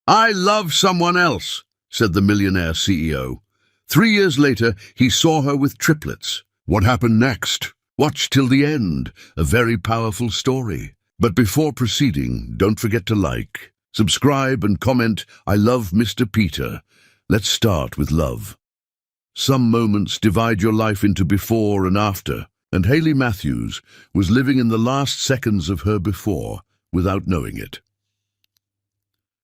"I love someone else," said the millionaire CEO. 3 years later, he saw her with triplets. What happened next? Watch till the end, a very powerful story. But before proceeding, don't forget to like, subscribe and comment, "I love Mr. Peter." Let's start with love. Some moments divide your life into before and after, and Hayley Matthews was living in the last seconds of her before without knowing it.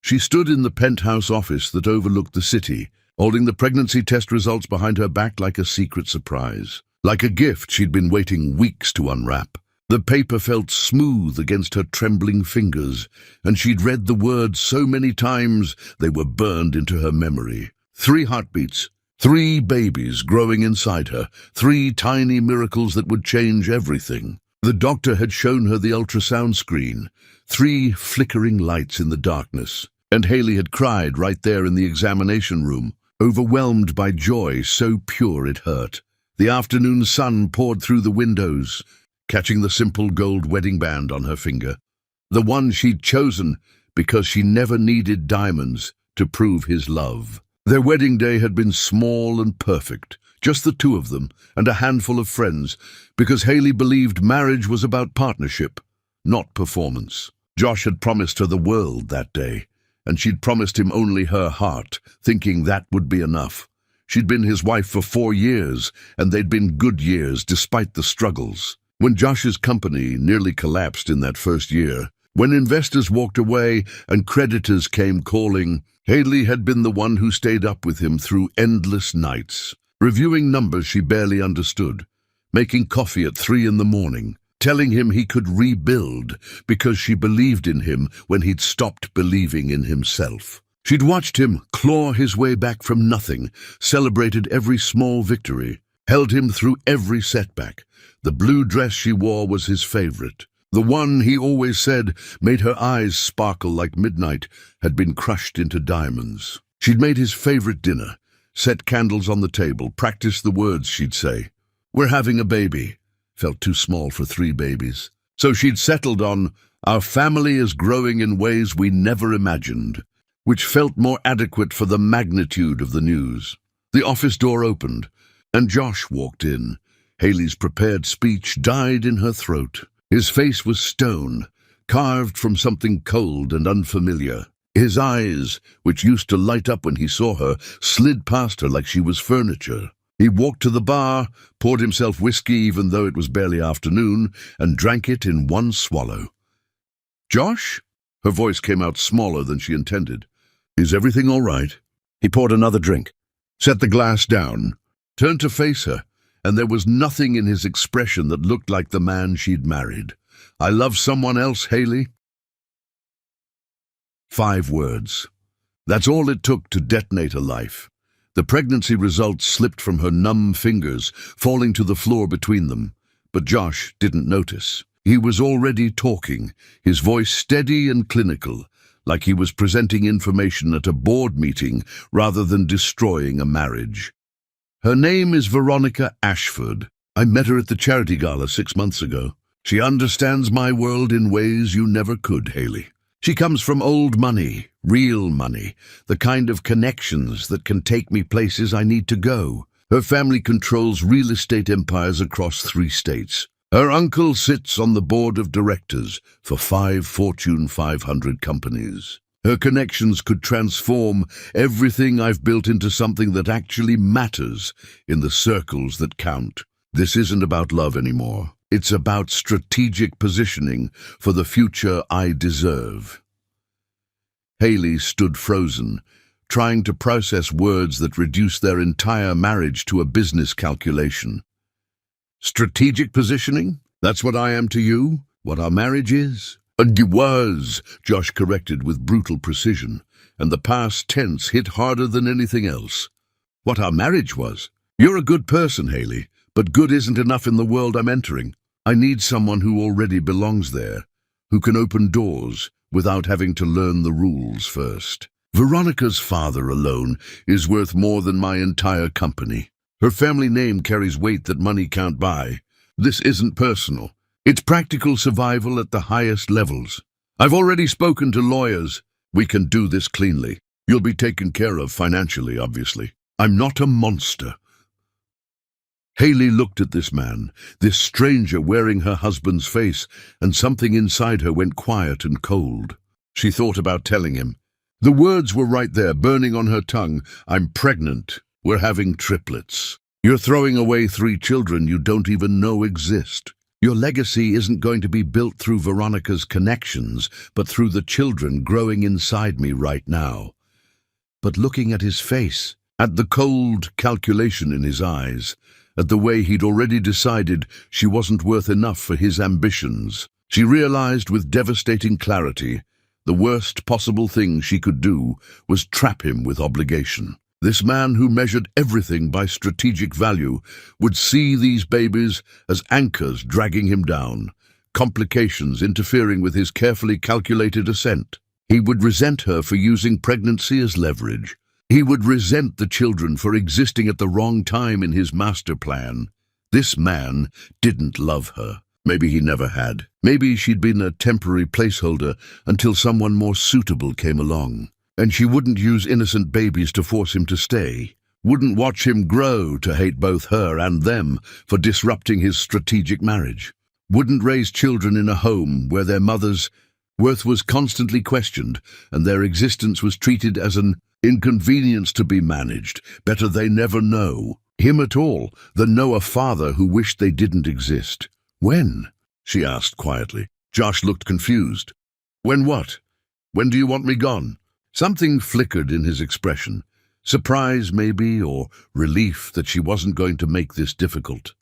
She stood in the penthouse office that overlooked the city, holding the pregnancy test results behind her back like a secret surprise. Like a gift she'd been waiting weeks to unwrap. The paper felt smooth against her trembling fingers, and she'd read the words so many times they were burned into her memory. 3 heartbeats, 3 babies growing inside her, 3 tiny miracles that would change everything. The doctor had shown her the ultrasound screen, 3 flickering lights in the darkness, and Hayley had cried right there in the examination room, overwhelmed by joy so pure it hurt. The afternoon sun poured through the windows, catching the simple gold wedding band on her finger, the one she'd chosen because she never needed diamonds to prove his love. Their wedding day had been small and perfect, just the 2 of them and a handful of friends, because Hayley believed marriage was about partnership, not performance. Josh had promised her the world that day, and she'd promised him only her heart, thinking that would be enough. She'd been his wife for 4 years, and they'd been good years despite the struggles. When Josh's company nearly collapsed in that first year, when investors walked away and creditors came calling, Hayley had been the one who stayed up with him through endless nights, reviewing numbers she barely understood, making coffee at 3 in the morning, telling him he could rebuild because she believed in him when he'd stopped believing in himself. She'd watched him claw his way back from nothing, celebrated every small victory, held him through every setback. The blue dress she wore was his favorite. The one, he always said, made her eyes sparkle like midnight, had been crushed into diamonds. She'd made his favorite dinner, set candles on the table, practiced the words she'd say. "We're having a baby." Felt too small for 3 babies. So she'd settled on, "Our family is growing in ways we never imagined," which felt more adequate for the magnitude of the news. The office door opened, and Josh walked in. Hayley's prepared speech died in her throat. His face was stone, carved from something cold and unfamiliar. His eyes, which used to light up when he saw her, slid past her like she was furniture. He walked to the bar, poured himself whiskey even though it was barely afternoon, and drank it in one swallow. "Josh?" Her voice came out smaller than she intended. "Is everything all right?" He poured another drink, set the glass down, turned to face her, and there was nothing in his expression that looked like the man she'd married. "I love someone else, Hayley." 5 words. That's all it took to detonate a life. The pregnancy results slipped from her numb fingers, falling to the floor between them. But Josh didn't notice. He was already talking, his voice steady and clinical, like he was presenting information at a board meeting rather than destroying a marriage. "Her name is Veronica Ashford. I met her at the charity gala 6 months ago. She understands my world in ways you never could, Hayley. She comes from old money, real money, the kind of connections that can take me places I need to go. Her family controls real estate empires across 3 states. Her uncle sits on the board of directors for 5 Fortune 500 companies. Her connections could transform everything I've built into something that actually matters in the circles that count. This isn't about love anymore. It's about strategic positioning for the future I deserve." Hayley stood frozen, trying to process words that reduced their entire marriage to a business calculation. "Strategic positioning? That's what I am to you? What our marriage is?" "And you was," Josh corrected with brutal precision, and the past tense hit harder than anything else. "What our marriage was? You're a good person, Hayley, but good isn't enough in the world I'm entering. I need someone who already belongs there, who can open doors without having to learn the rules first. Veronica's father alone is worth more than my entire company. Her family name carries weight that money can't buy. This isn't personal. It's practical survival at the highest levels. I've already spoken to lawyers. We can do this cleanly. You'll be taken care of financially, obviously. I'm not a monster. Haley looked at this man, this stranger wearing her husband's face, and something inside her went quiet and cold. She thought about telling him. The words were right there, burning on her tongue. I'm pregnant. We're having triplets. You're throwing away 3 children you don't even know exist. Your legacy isn't going to be built through Veronica's connections, but through the children growing inside me right now. But looking at his face, at the cold calculation in his eyes, at the way he'd already decided she wasn't worth enough for his ambitions, she realized with devastating clarity the worst possible thing she could do was trap him with obligation. This man who measured everything by strategic value would see these babies as anchors dragging him down, complications interfering with his carefully calculated ascent. He would resent her for using pregnancy as leverage. He would resent the children for existing at the wrong time in his master plan. This man didn't love her. Maybe he never had. Maybe she'd been a temporary placeholder until someone more suitable came along. And she wouldn't use innocent babies to force him to stay. Wouldn't watch him grow to hate both her and them for disrupting his strategic marriage. Wouldn't raise children in a home where their mother's worth was constantly questioned and their existence was treated as an inconvenience to be managed. Better they never know him at all than know a father who wished they didn't exist. When? She asked quietly. Josh looked confused. When what? When do you want me gone? Something flickered in his expression. Surprise, maybe, or relief that she wasn't going to make this difficult.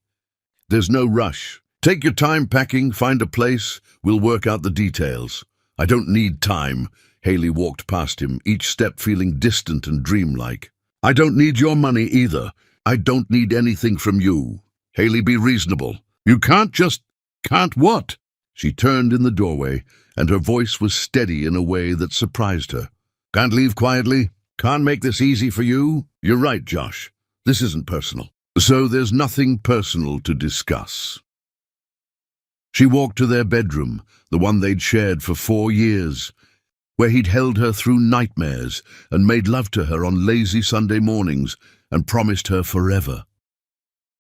There's no rush. Take your time packing, find a place. We'll work out the details. I don't need time. Haley walked past him, each step feeling distant and dreamlike. I don't need your money either. I don't need anything from you. Haley, be reasonable. You can't what? She turned in the doorway, and her voice was steady in a way that surprised her. Can't leave quietly? Can't make this easy for you? You're right, Josh. This isn't personal. So there's nothing personal to discuss. She walked to their bedroom, the one they'd shared for 4 years, where he'd held her through nightmares and made love to her on lazy Sunday mornings and promised her forever.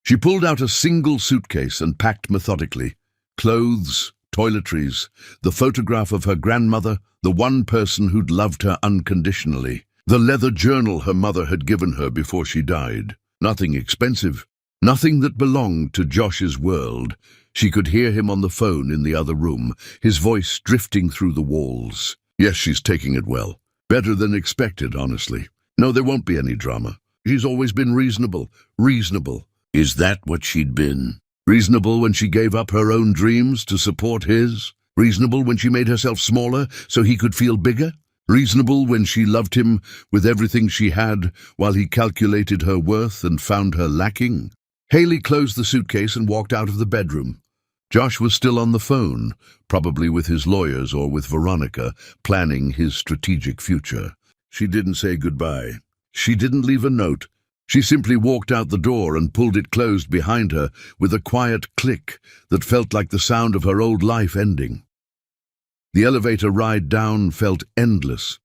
She pulled out a single suitcase and packed methodically. Clothes, toiletries, the photograph of her grandmother, the one person who'd loved her unconditionally, the leather journal her mother had given her before she died. Nothing expensive, nothing that belonged to Josh's world. She could hear him on the phone in the other room, his voice drifting through the walls. Yes, she's taking it well. Better than expected, honestly. No, there won't be any drama. She's always been reasonable. Reasonable. Is that what she'd been? Reasonable when she gave up her own dreams to support his? Reasonable when she made herself smaller so he could feel bigger? Reasonable when she loved him with everything she had while he calculated her worth and found her lacking? Haley closed the suitcase and walked out of the bedroom. Josh was still on the phone, probably with his lawyers or with Veronica, planning his strategic future. She didn't say goodbye. She didn't leave a note. She simply walked out the door and pulled it closed behind her with a quiet click that felt like the sound of her old life ending. The elevator ride down felt endless.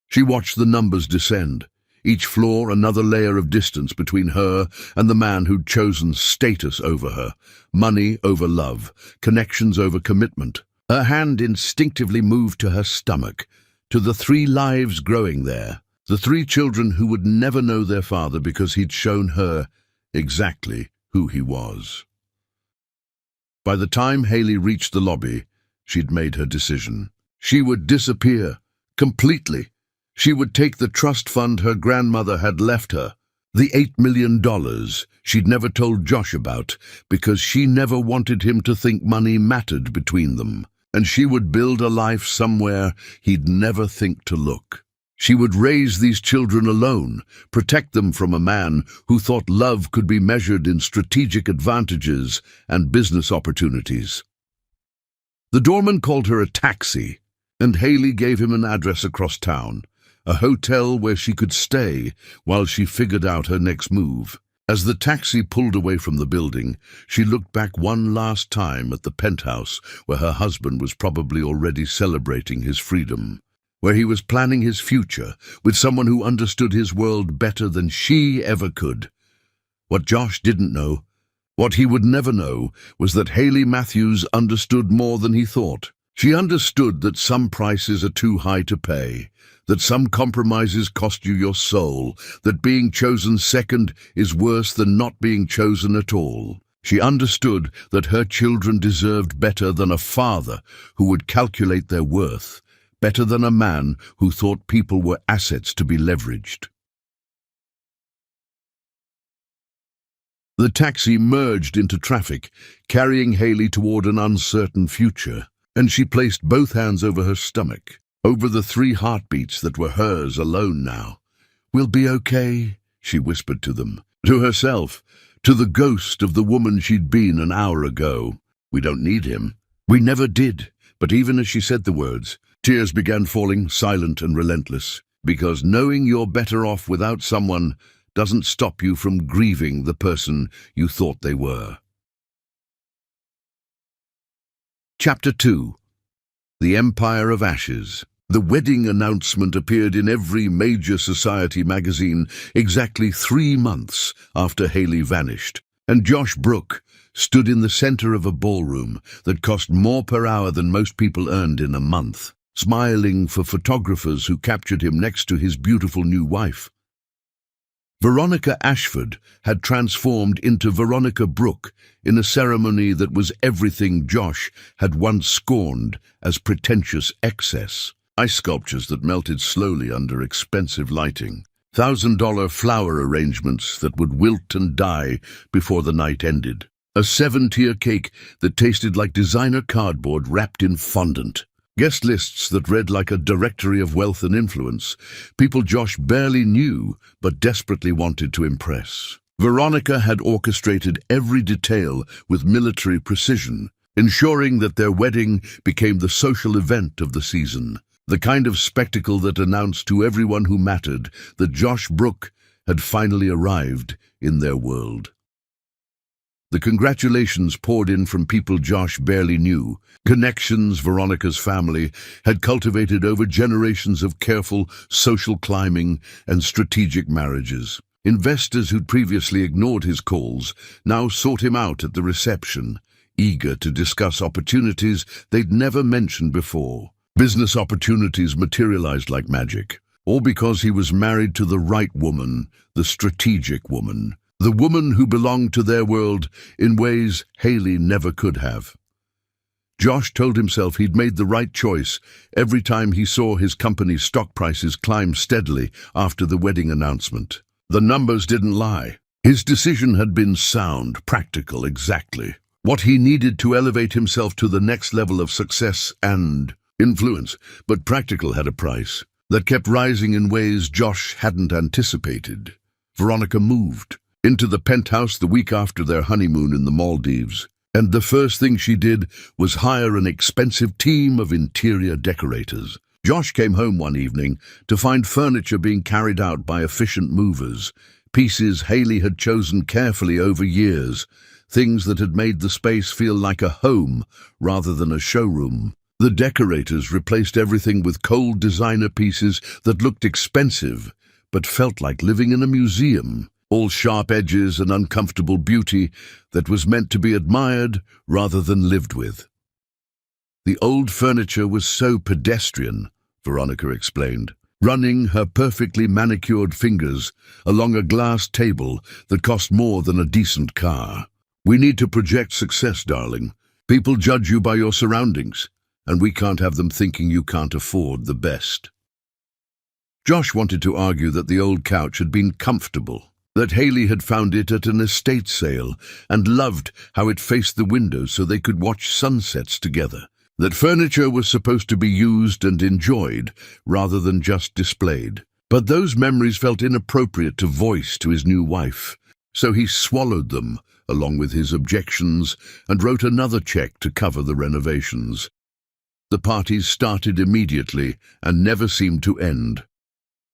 She watched the numbers descend, each floor another layer of distance between her and the man who'd chosen status over her, money over love, connections over commitment. Her hand instinctively moved to her stomach, to the 3 lives growing there. The 3 children who would never know their father because he'd shown her exactly who he was. By the time Haley reached the lobby, she'd made her decision. She would disappear, completely. She would take the trust fund her grandmother had left her, the $8 million she'd never told Josh about because she never wanted him to think money mattered between them, and she would build a life somewhere he'd never think to look. She would raise these children alone, protect them from a man who thought love could be measured in strategic advantages and business opportunities. The doorman called her a taxi, and Haley gave him an address across town, a hotel where she could stay while she figured out her next move. As the taxi pulled away from the building, she looked back one last time at the penthouse where her husband was probably already celebrating his freedom. where he was planning his future with someone who understood his world better than she ever could. What Josh didn't know, what he would never know, was that Hayley Matthews understood more than he thought. She understood that some prices are too high to pay, that some compromises cost you your soul, that being chosen second is worse than not being chosen at all. She understood that her children deserved better than a father who would calculate their worth, better than a man who thought people were assets to be leveraged. The taxi merged into traffic, carrying Hayley toward an uncertain future, and she placed both hands over her stomach, over the 3 heartbeats that were hers alone now. "We'll be okay," she whispered to them, to herself, to the ghost of the woman she'd been an hour ago. "We don't need him. We never did." But even as she said the words, tears began falling, silent and relentless, because knowing you're better off without someone doesn't stop you from grieving the person you thought they were. Chapter 2. The Empire of Ashes. The wedding announcement appeared in every major society magazine exactly 3 months after Hayley vanished, and Josh Brooke stood in the center of a ballroom that cost more per hour than most people earned in a month, smiling for photographers who captured him next to his beautiful new wife. Veronica Ashford had transformed into Veronica Brooke in a ceremony that was everything Josh had once scorned as pretentious excess. Ice sculptures that melted slowly under expensive lighting, $1,000 flower arrangements that would wilt and die before the night ended, a 7-tier cake that tasted like designer cardboard wrapped in fondant, guest lists that read like a directory of wealth and influence, people Josh barely knew but desperately wanted to impress. Veronica had orchestrated every detail with military precision, ensuring that their wedding became the social event of the season, the kind of spectacle that announced to everyone who mattered that Josh Brooke had finally arrived in their world. The congratulations poured in from people Josh barely knew, connections Veronica's family had cultivated over generations of careful social climbing and strategic marriages. Investors who'd previously ignored his calls now sought him out at the reception, eager to discuss opportunities they'd never mentioned before. Business opportunities materialized like magic, all because he was married to the right woman, the strategic woman, the woman who belonged to their world in ways Hayley never could have. Josh told himself he'd made the right choice every time he saw his company's stock prices climb steadily after the wedding announcement. The numbers didn't lie. His decision had been sound, practical, exactly what he needed to elevate himself to the next level of success and influence. But practical had a price that kept rising in ways Josh hadn't anticipated. Veronica moved into the penthouse the week after their honeymoon in the Maldives, and the first thing she did was hire an expensive team of interior decorators. Josh came home one evening to find furniture being carried out by efficient movers, pieces Hayley had chosen carefully over years, things that had made the space feel like a home rather than a showroom. The decorators replaced everything with cold designer pieces that looked expensive but felt like living in a museum, all sharp edges and uncomfortable beauty that was meant to be admired rather than lived with. The old furniture was so pedestrian, Veronica explained, running her perfectly manicured fingers along a glass table that cost more than a decent car. "We need to project success, darling. People judge you by your surroundings, and we can't have them thinking you can't afford the best." Josh wanted to argue that the old couch had been comfortable, that Hayley had found it at an estate sale and loved how it faced the window so they could watch sunsets together, that furniture was supposed to be used and enjoyed rather than just displayed. But those memories felt inappropriate to voice to his new wife, so he swallowed them along with his objections and wrote another check to cover the renovations. The parties started immediately and never seemed to end.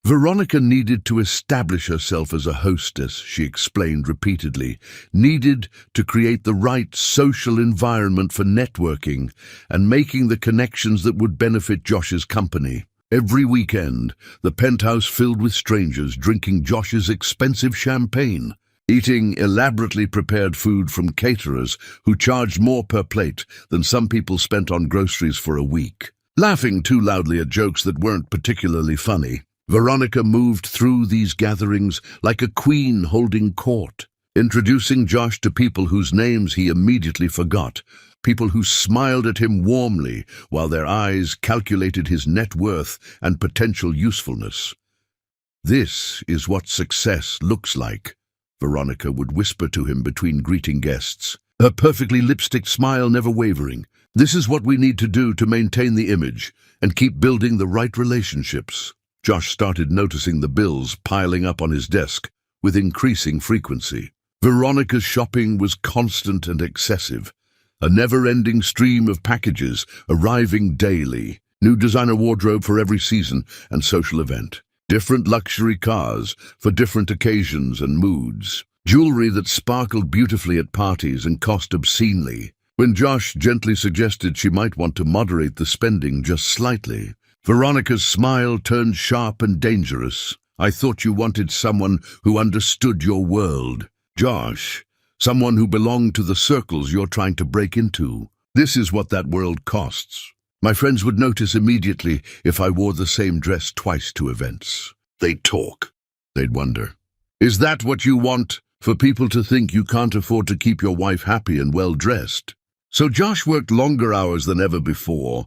Veronica needed to establish herself as a hostess, she explained repeatedly, needed to create the right social environment for networking and making the connections that would benefit Josh's company. Every weekend, the penthouse filled with strangers drinking Josh's expensive champagne, eating elaborately prepared food from caterers who charged more per plate than some people spent on groceries for a week. Laughing too loudly at jokes that weren't particularly funny, Veronica moved through these gatherings like a queen holding court, introducing Josh to people whose names he immediately forgot, people who smiled at him warmly while their eyes calculated his net worth and potential usefulness. "This is what success looks like," Veronica would whisper to him between greeting guests, her perfectly lipstick smile never wavering. "This is what we need to do to maintain the image and keep building the right relationships." Josh started noticing the bills piling up on his desk with increasing frequency. Veronica's shopping was constant and excessive, a never-ending stream of packages arriving daily, new designer wardrobe for every season and social event, different luxury cars for different occasions and moods, jewelry that sparkled beautifully at parties and cost obscenely. When Josh gently suggested she might want to moderate the spending just slightly, Veronica's smile turned sharp and dangerous. "I thought you wanted someone who understood your world, Josh. Someone who belonged to the circles you're trying to break into. This is what that world costs. My friends would notice immediately if I wore the same dress twice to events. They'd talk. They'd wonder, is that what you want? For people to think you can't afford to keep your wife happy and well-dressed?" So Josh worked longer hours than ever before,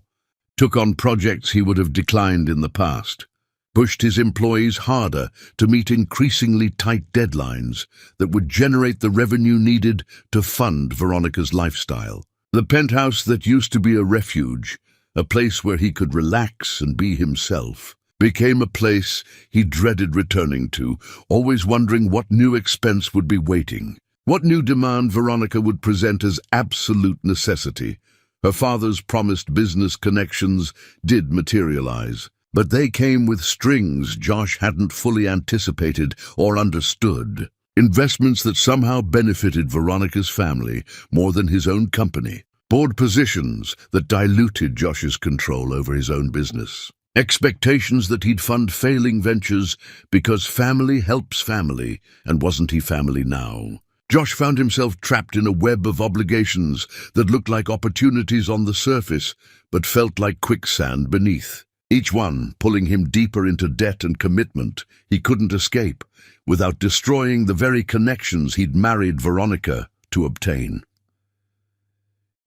took on projects he would have declined in the past, pushed his employees harder to meet increasingly tight deadlines that would generate the revenue needed to fund Veronica's lifestyle. The penthouse that used to be a refuge, a place where he could relax and be himself, became a place he dreaded returning to, always wondering what new expense would be waiting, what new demand Veronica would present as absolute necessity. Her father's promised business connections did materialize, but they came with strings Josh hadn't fully anticipated or understood. Investments that somehow benefited Veronica's family more than his own company. Board positions that diluted Josh's control over his own business. Expectations that he'd fund failing ventures because family helps family, and wasn't he family now? Josh found himself trapped in a web of obligations that looked like opportunities on the surface, but felt like quicksand beneath. Each one pulling him deeper into debt and commitment he couldn't escape without destroying the very connections he'd married Veronica to obtain.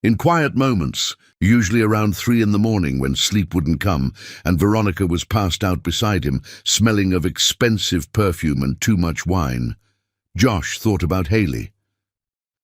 In quiet moments, usually around 3 in the morning when sleep wouldn't come and Veronica was passed out beside him, smelling of expensive perfume and too much wine, Josh thought about Haley.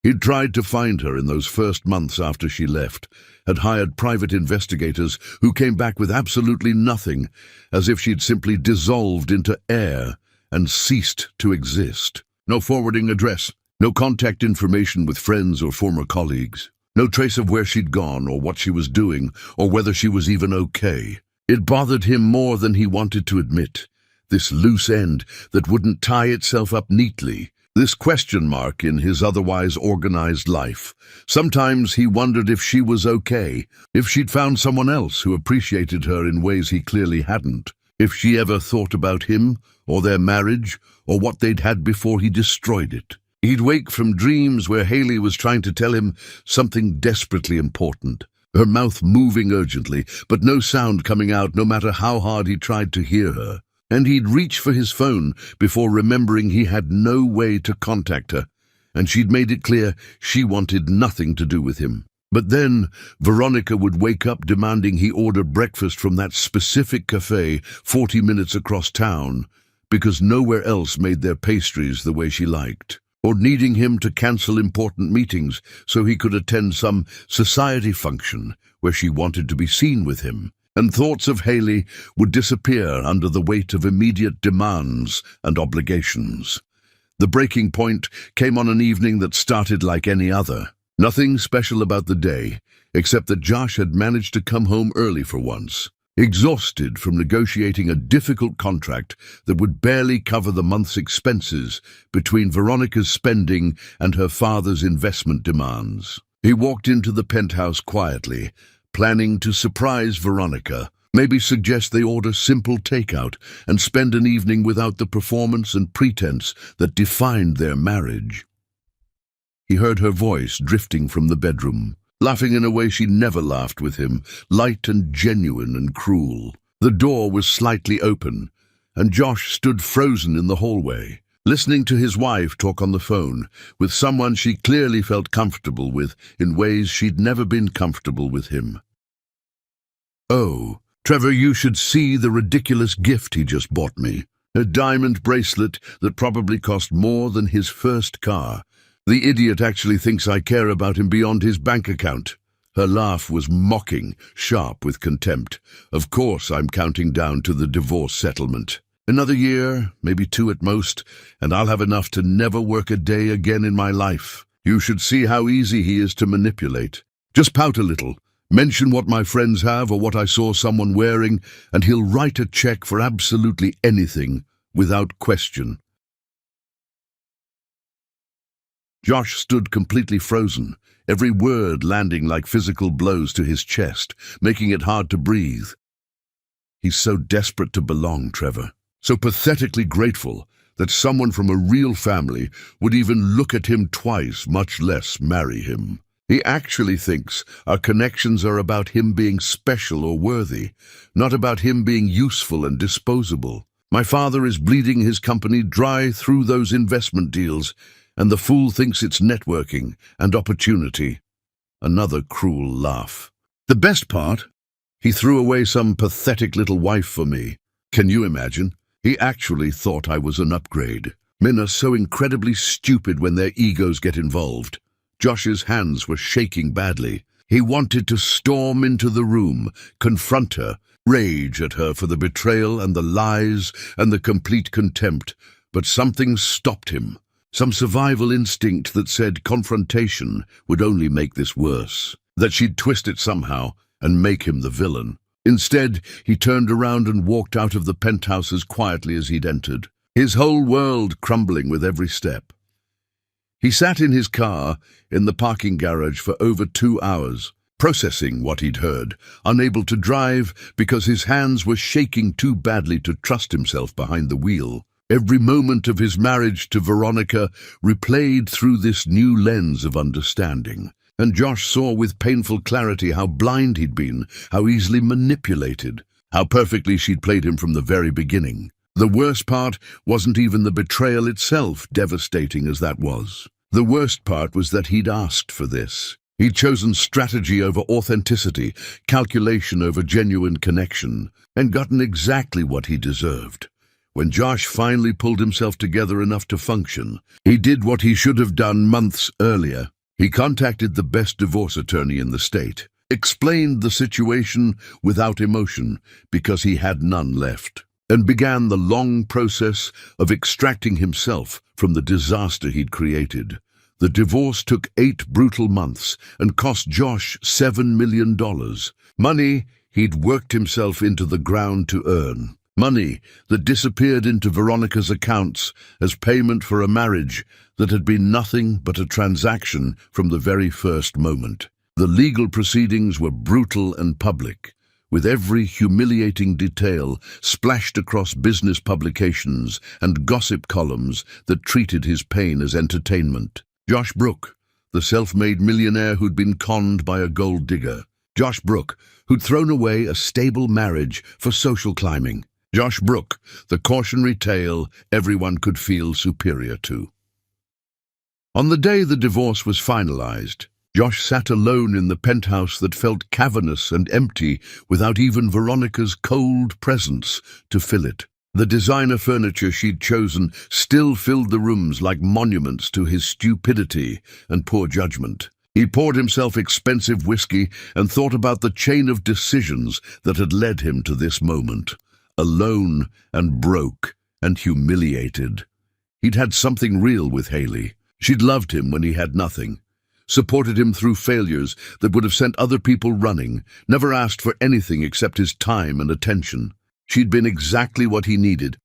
He'd tried to find her in those first months after she left, had hired private investigators who came back with absolutely nothing, as if she'd simply dissolved into air and ceased to exist. No forwarding address, no contact information with friends or former colleagues, no trace of where she'd gone or what she was doing or whether she was even okay. It bothered him more than he wanted to admit, this loose end that wouldn't tie itself up neatly. This question mark in his otherwise organized life. Sometimes he wondered if she was okay, if she'd found someone else who appreciated her in ways he clearly hadn't, if she ever thought about him, or their marriage, or what they'd had before he destroyed it. He'd wake from dreams where Haley was trying to tell him something desperately important, her mouth moving urgently, but no sound coming out no matter how hard he tried to hear her. And he'd reach for his phone before remembering he had no way to contact her, and she'd made it clear she wanted nothing to do with him. But then Veronica would wake up demanding he order breakfast from that specific cafe 40 minutes across town, because nowhere else made their pastries the way she liked, or needing him to cancel important meetings so he could attend some society function where she wanted to be seen with him. And thoughts of Haley would disappear under the weight of immediate demands and obligations. The breaking point came on an evening that started like any other. Nothing special about the day, except that Josh had managed to come home early for once, exhausted from negotiating a difficult contract that would barely cover the month's expenses between Veronica's spending and her father's investment demands. He walked into the penthouse quietly, planning to surprise Veronica, Maybe suggest they order simple takeout and spend an evening without the performance and pretense that defined their marriage. He heard her voice drifting from the bedroom, laughing in a way she never laughed with him, light and genuine and cruel. The door was slightly open, and Josh stood frozen in the hallway, listening to his wife talk on the phone with someone she clearly felt comfortable with in ways she'd never been comfortable with him. "Oh, Trevor, you should see the ridiculous gift he just bought me. A diamond bracelet that probably cost more than his first car. The idiot actually thinks I care about him beyond his bank account." Her laugh was mocking, sharp with contempt. "Of course I'm counting down to the divorce settlement. Another year, maybe 2 at most, and I'll have enough to never work a day again in my life. You should see how easy he is to manipulate. Just pout a little, mention what my friends have or what I saw someone wearing, and he'll write a check for absolutely anything, without question." Josh stood completely frozen, every word landing like physical blows to his chest, making it hard to breathe. He's so desperate to belong, Trevor. So pathetically grateful that someone from a real family would even look at him twice, much less marry him. He actually thinks our connections are about him being special or worthy, not about him being useful and disposable. My father is bleeding his company dry through those investment deals, and the fool thinks it's networking and opportunity. Another cruel laugh. The best part? He threw away some pathetic little wife for me. Can you imagine? He actually thought I was an upgrade. Men are so incredibly stupid when their egos get involved. Josh's hands were shaking badly. He wanted to storm into the room, confront her, rage at her for the betrayal and the lies and the complete contempt, but something stopped him. Some survival instinct that said confrontation would only make this worse, that she'd twist it somehow and make him the villain. Instead, he turned around and walked out of the penthouse as quietly as he'd entered, his whole world crumbling with every step. He sat in his car in the parking garage for over 2 hours, processing what he'd heard, unable to drive because his hands were shaking too badly to trust himself behind the wheel. Every moment of his marriage to Veronica replayed through this new lens of understanding. And Josh saw with painful clarity how blind he'd been, how easily manipulated, how perfectly she'd played him from the very beginning. The worst part wasn't even the betrayal itself, devastating as that was. The worst part was that he'd asked for this. He'd chosen strategy over authenticity, calculation over genuine connection, and gotten exactly what he deserved. When Josh finally pulled himself together enough to function, he did what he should have done months earlier. He contacted the best divorce attorney in the state, explained the situation without emotion because he had none left, and began the long process of extracting himself from the disaster he'd created. The divorce took 8 brutal months and cost Josh $7 million, money he'd worked himself into the ground to earn. Money that disappeared into Veronica's accounts as payment for a marriage that had been nothing but a transaction from the very first moment. The legal proceedings were brutal and public, with every humiliating detail splashed across business publications and gossip columns that treated his pain as entertainment. Josh Brooke, the self-made millionaire who'd been conned by a gold digger. Josh Brooke, who'd thrown away a stable marriage for social climbing. Josh Brooke, the cautionary tale everyone could feel superior to. On the day the divorce was finalized, Josh sat alone in the penthouse that felt cavernous and empty without even Veronica's cold presence to fill it. The designer furniture she'd chosen still filled the rooms like monuments to his stupidity and poor judgment. He poured himself expensive whiskey and thought about the chain of decisions that had led him to this moment. Alone and broke and humiliated. He'd had something real with Haley. She'd loved him when he had nothing, supported him through failures that would have sent other people running, never asked for anything except his time and attention. She'd been exactly what he needed,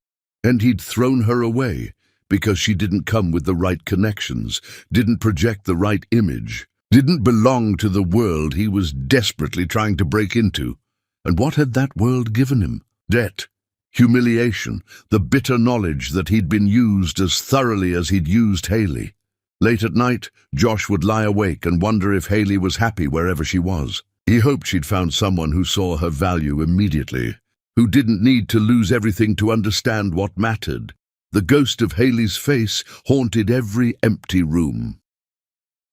and he'd thrown her away because she didn't come with the right connections, didn't project the right image, didn't belong to the world he was desperately trying to break into. And what had that world given him? Debt, humiliation, the bitter knowledge that he'd been used as thoroughly as he'd used Haley. Late at night, Josh would lie awake and wonder if Haley was happy wherever she was. He hoped she'd found someone who saw her value immediately, who didn't need to lose everything to understand what mattered. The ghost of Haley's face haunted every empty room.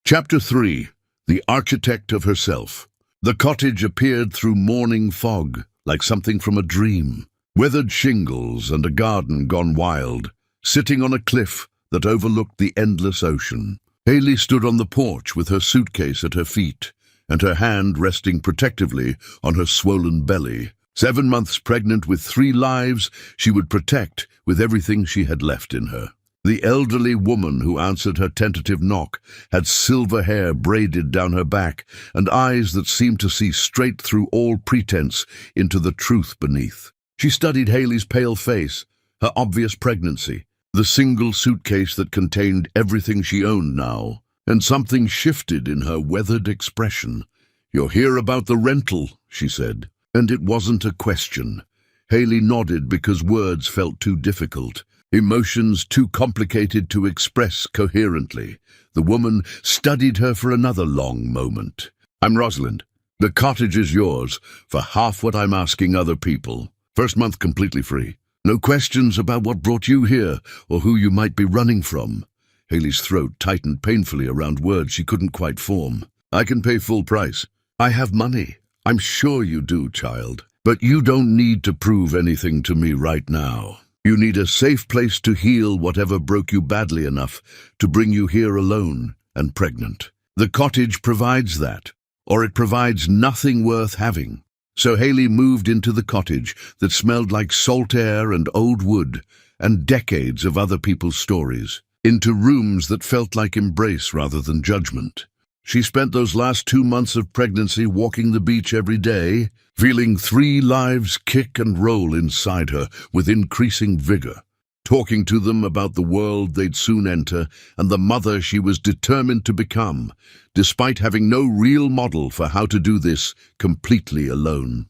Chapter 3. The Architect of Herself. The cottage appeared through morning fog, like something from a dream. Weathered shingles and a garden gone wild, sitting on a cliff that overlooked the endless ocean. Haley stood on the porch with her suitcase at her feet, and her hand resting protectively on her swollen belly. 7 months pregnant with 3 lives she would protect with everything she had left in her. The elderly woman who answered her tentative knock had silver hair braided down her back and eyes that seemed to see straight through all pretense into the truth beneath. She studied Haley's pale face, her obvious pregnancy, the single suitcase that contained everything she owned now, and something shifted in her weathered expression. "You're here about the rental," she said, and it wasn't a question. Haley nodded because words felt too difficult. Emotions too complicated to express coherently. The woman studied her for another long moment. "I'm Rosalind. The cottage is yours for half what I'm asking other people. First month completely free. No questions about what brought you here or who you might be running from." Haley's throat tightened painfully around words she couldn't quite form. "I can pay full price. I have money. I'm sure you do, child. But you don't need to prove anything to me right now. You need a safe place to heal whatever broke you badly enough to bring you here alone and pregnant. The cottage provides that, or it provides nothing worth having." So Haley moved into the cottage that smelled like salt air and old wood and decades of other people's stories, into rooms that felt like embrace rather than judgment. She spent those last 2 months of pregnancy walking the beach every day, feeling 3 lives kick and roll inside her with increasing vigor, talking to them about the world they'd soon enter and the mother she was determined to become, despite having no real model for how to do this completely alone.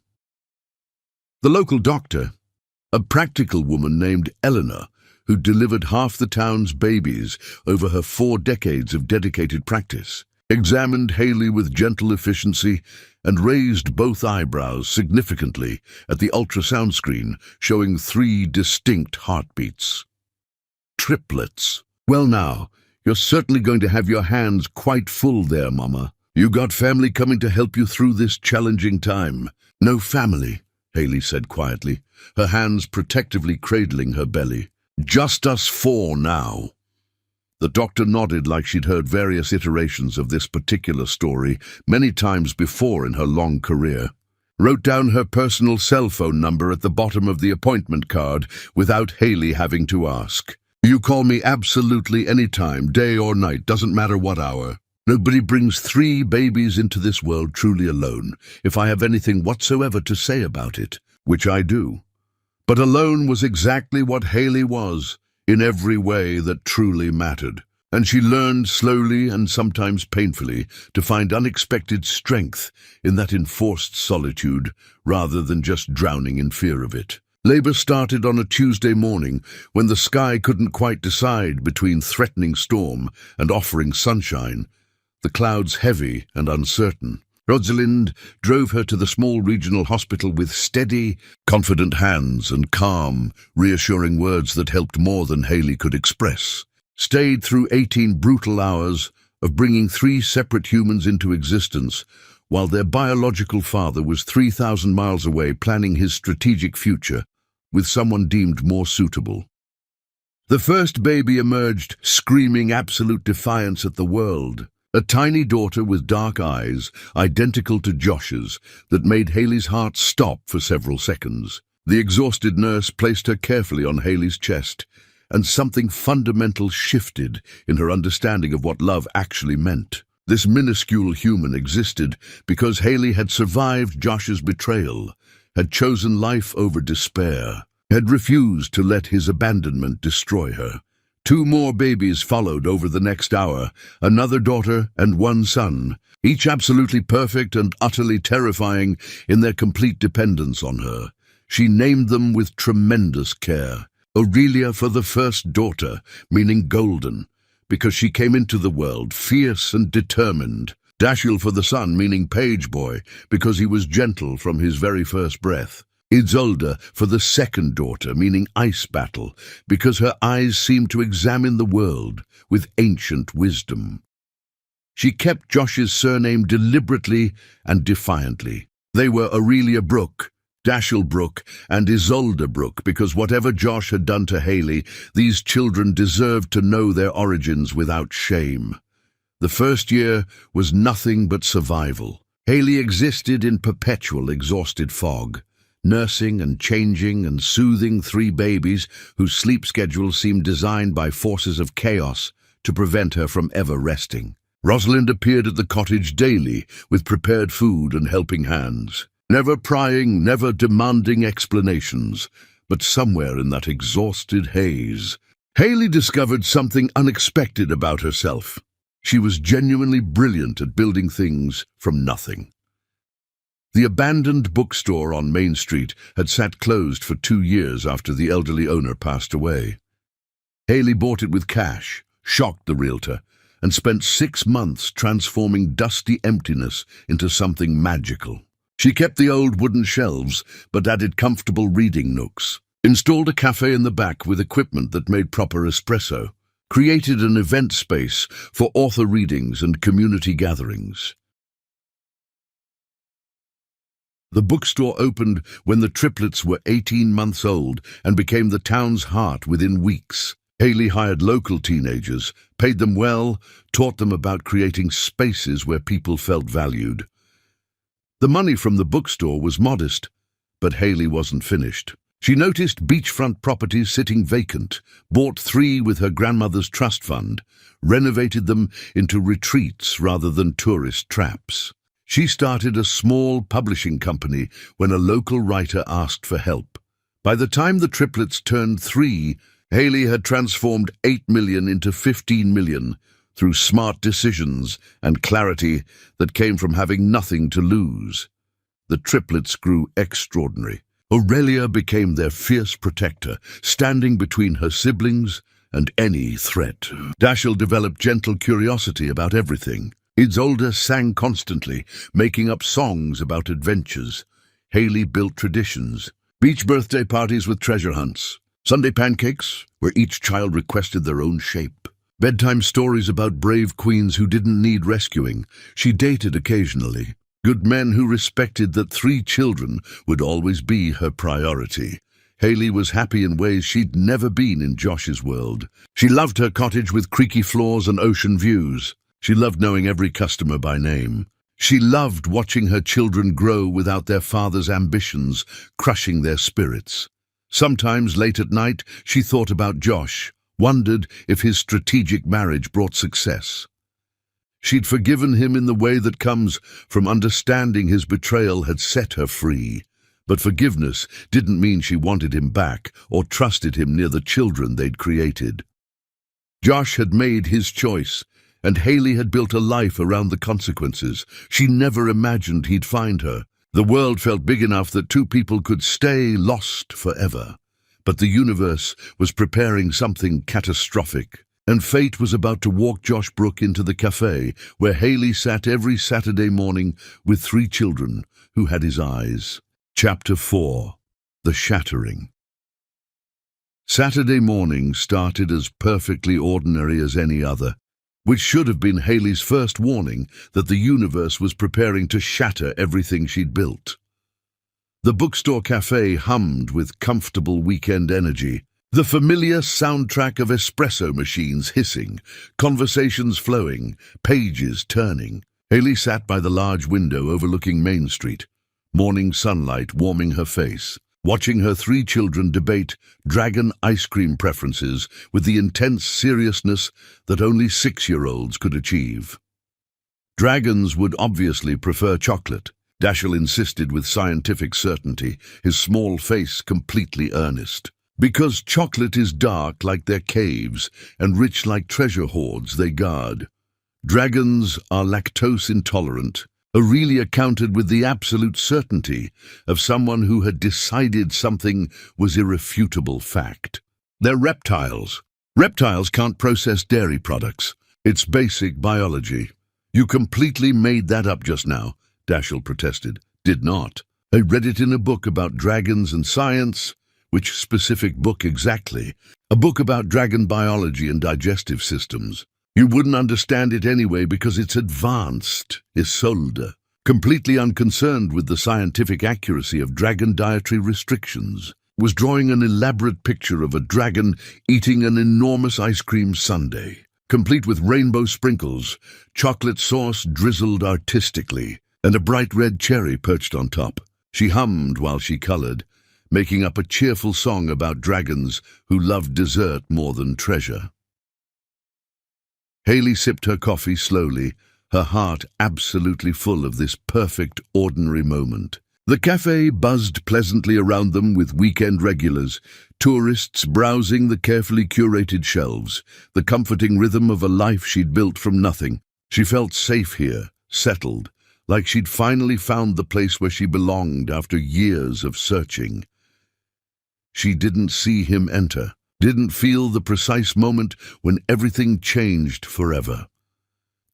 The local doctor, a practical woman named Eleanor, who delivered half the town's babies over her 4 decades of dedicated practice, examined Haley with gentle efficiency and raised both eyebrows significantly at the ultrasound screen showing 3 distinct heartbeats. Triplets. "Well now, you're certainly going to have your hands quite full there, Mama. You got family coming to help you through this challenging time." "No family," Haley said quietly, her hands protectively cradling her belly. "Just us 4 now." The doctor nodded like she'd heard various iterations of this particular story many times before in her long career. Wrote down her personal cell phone number at the bottom of the appointment card without Haley having to ask. "You call me absolutely any time, day or night, doesn't matter what hour. Nobody brings 3 babies into this world truly alone, if I have anything whatsoever to say about it, which I do." But alone was exactly what Haley was, in every way that truly mattered, and she learned slowly and sometimes painfully to find unexpected strength in that enforced solitude rather than just drowning in fear of it. Labor started on a Tuesday morning when the sky couldn't quite decide between threatening storm and offering sunshine, the clouds heavy and uncertain. Rosalind drove her to the small regional hospital with steady, confident hands and calm, reassuring words that helped more than Haley could express. Stayed through 18 brutal hours of bringing 3 separate humans into existence, while their biological father was 3,000 miles away planning his strategic future with someone deemed more suitable. The first baby emerged screaming absolute defiance at the world. A tiny daughter with dark eyes, identical to Josh's, that made Haley's heart stop for several seconds. The exhausted nurse placed her carefully on Haley's chest, and something fundamental shifted in her understanding of what love actually meant. This minuscule human existed because Haley had survived Josh's betrayal, had chosen life over despair, had refused to let his abandonment destroy her. 2 more babies followed over the next hour, another daughter and 1 son, each absolutely perfect and utterly terrifying in their complete dependence on her. She named them with tremendous care. Aurelia for the first daughter, meaning golden, because she came into the world fierce and determined. Dashiell for the son, meaning page boy, because he was gentle from his very first breath. Isolde for the second daughter, meaning ice battle, because her eyes seemed to examine the world with ancient wisdom. She kept Josh's surname deliberately and defiantly. They were Aurelia Brooke, Dashiell Brooke, and Isolde Brooke, because whatever Josh had done to Hayley, these children deserved to know their origins without shame. The first year was nothing but survival. Hayley existed in perpetual exhausted fog, nursing and changing and soothing 3 babies whose sleep schedules seemed designed by forces of chaos to prevent her from ever resting. Rosalind appeared at the cottage daily with prepared food and helping hands, never prying, never demanding explanations, but somewhere in that exhausted haze, Hayley discovered something unexpected about herself. She was genuinely brilliant at building things from nothing. The abandoned bookstore on Main Street had sat closed for 2 years after the elderly owner passed away. Hayley bought it with cash, shocked the realtor, and spent 6 months transforming dusty emptiness into something magical. She kept the old wooden shelves, but added comfortable reading nooks, installed a cafe in the back with equipment that made proper espresso, created an event space for author readings and community gatherings. The bookstore opened when the triplets were 18 months old and became the town's heart within weeks. Hayley hired local teenagers, paid them well, taught them about creating spaces where people felt valued. The money from the bookstore was modest, but Hayley wasn't finished. She noticed beachfront properties sitting vacant, bought 3 with her grandmother's trust fund, renovated them into retreats rather than tourist traps. She started a small publishing company when a local writer asked for help. By the time the triplets turned 3, Hayley had transformed 8 million into 15 million through smart decisions and clarity that came from having nothing to lose. The triplets grew extraordinary. Aurelia became their fierce protector, standing between her siblings and any threat. Dashiell developed gentle curiosity about everything. Isolde sang constantly, making up songs about adventures. Hayley built traditions. Beach birthday parties with treasure hunts. Sunday pancakes, where each child requested their own shape. Bedtime stories about brave queens who didn't need rescuing. She dated occasionally. Good men who respected that 3 children would always be her priority. Hayley was happy in ways she'd never been in Josh's world. She loved her cottage with creaky floors and ocean views. She loved knowing every customer by name. She loved watching her children grow without their father's ambitions crushing their spirits. Sometimes late at night, she thought about Josh, wondered if his strategic marriage brought success. She'd forgiven him in the way that comes from understanding his betrayal had set her free. But forgiveness didn't mean she wanted him back or trusted him near the children they'd created. Josh had made his choice, and Hayley had built a life around the consequences. She never imagined he'd find her. The world felt big enough that 2 people could stay lost forever. But the universe was preparing something catastrophic, and fate was about to walk Josh Brooke into the cafe where Hayley sat every Saturday morning with 3 children who had his eyes. Chapter 4. The Shattering. Saturday morning started as perfectly ordinary as any other, which should have been Hayley's first warning that the universe was preparing to shatter everything she'd built. The bookstore cafe hummed with comfortable weekend energy, the familiar soundtrack of espresso machines hissing, conversations flowing, pages turning. Hayley sat by the large window overlooking Main Street, morning sunlight warming her face, watching her 3 children debate dragon ice cream preferences with the intense seriousness that only 6-year-olds could achieve. Dragons would obviously prefer chocolate, Dashiell insisted with scientific certainty, his small face completely earnest. Because chocolate is dark like their caves and rich like treasure hoards they guard. Dragons are lactose intolerant. Aurelia countered with the absolute certainty of someone who had decided something was irrefutable fact. They're reptiles. Reptiles can't process dairy products. It's basic biology. You completely made that up just now, Dashiell protested. Did not. I read it in a book about dragons and science. Which specific book exactly? A book about dragon biology and digestive systems. You wouldn't understand it anyway because it's advanced, Isolde, completely unconcerned with the scientific accuracy of dragon dietary restrictions, was drawing an elaborate picture of a dragon eating an enormous ice cream sundae, complete with rainbow sprinkles, chocolate sauce drizzled artistically, and a bright red cherry perched on top. She hummed while she colored, making up a cheerful song about dragons who loved dessert more than treasure. Haley sipped her coffee slowly, her heart absolutely full of this perfect, ordinary moment. The cafe buzzed pleasantly around them with weekend regulars, tourists browsing the carefully curated shelves, the comforting rhythm of a life she'd built from nothing. She felt safe here, settled, like she'd finally found the place where she belonged after years of searching. She didn't see him enter, didn't feel the precise moment when everything changed forever.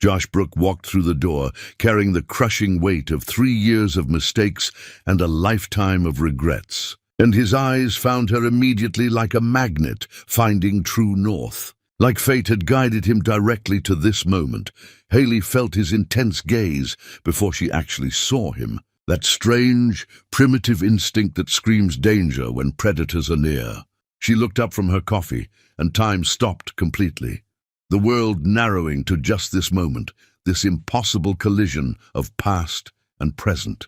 Josh Brooke walked through the door, carrying the crushing weight of 3 years of mistakes and a lifetime of regrets. And his eyes found her immediately like a magnet finding true north. Like fate had guided him directly to this moment, Haley felt his intense gaze before she actually saw him. That strange, primitive instinct that screams danger when predators are near. She looked up from her coffee, and time stopped completely. The world narrowing to just this moment, this impossible collision of past and present.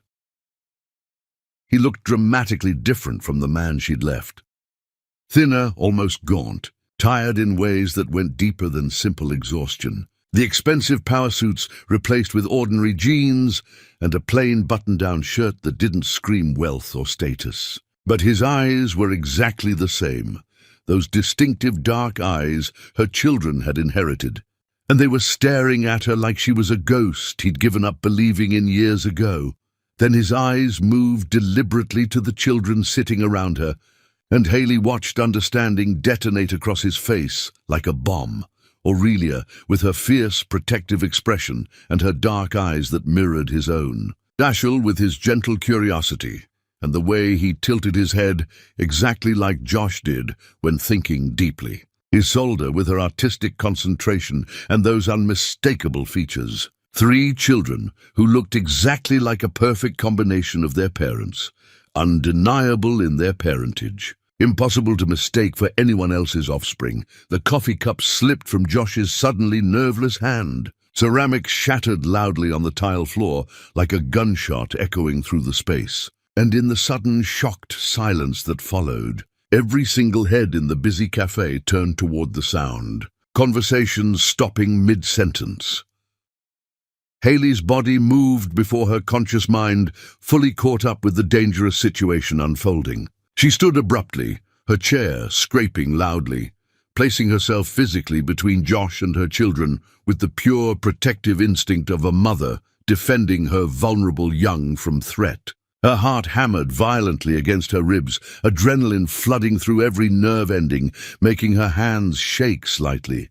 He looked dramatically different from the man she'd left. Thinner, almost gaunt, tired in ways that went deeper than simple exhaustion. The expensive power suits replaced with ordinary jeans and a plain button-down shirt that didn't scream wealth or status. But his eyes were exactly the same. Those distinctive dark eyes her children had inherited. And they were staring at her like she was a ghost he'd given up believing in years ago. Then his eyes moved deliberately to the children sitting around her, and Haley watched understanding detonate across his face like a bomb. Aurelia, with her fierce, protective expression and her dark eyes that mirrored his own. Dashiell, with his gentle curiosity, and the way he tilted his head exactly like Josh did when thinking deeply. Isolde, with her artistic concentration and those unmistakable features. 3 children who looked exactly like a perfect combination of their parents, undeniable in their parentage. Impossible to mistake for anyone else's offspring. The coffee cup slipped from Josh's suddenly nerveless hand. Ceramics shattered loudly on the tile floor like a gunshot echoing through the space. And in the sudden, shocked silence that followed, every single head in the busy cafe turned toward the sound, conversations stopping mid-sentence. Haley's body moved before her conscious mind fully caught up with the dangerous situation unfolding. She stood abruptly, her chair scraping loudly, placing herself physically between Josh and her children with the pure protective instinct of a mother defending her vulnerable young from threat. Her heart hammered violently against her ribs, adrenaline flooding through every nerve ending, making her hands shake slightly.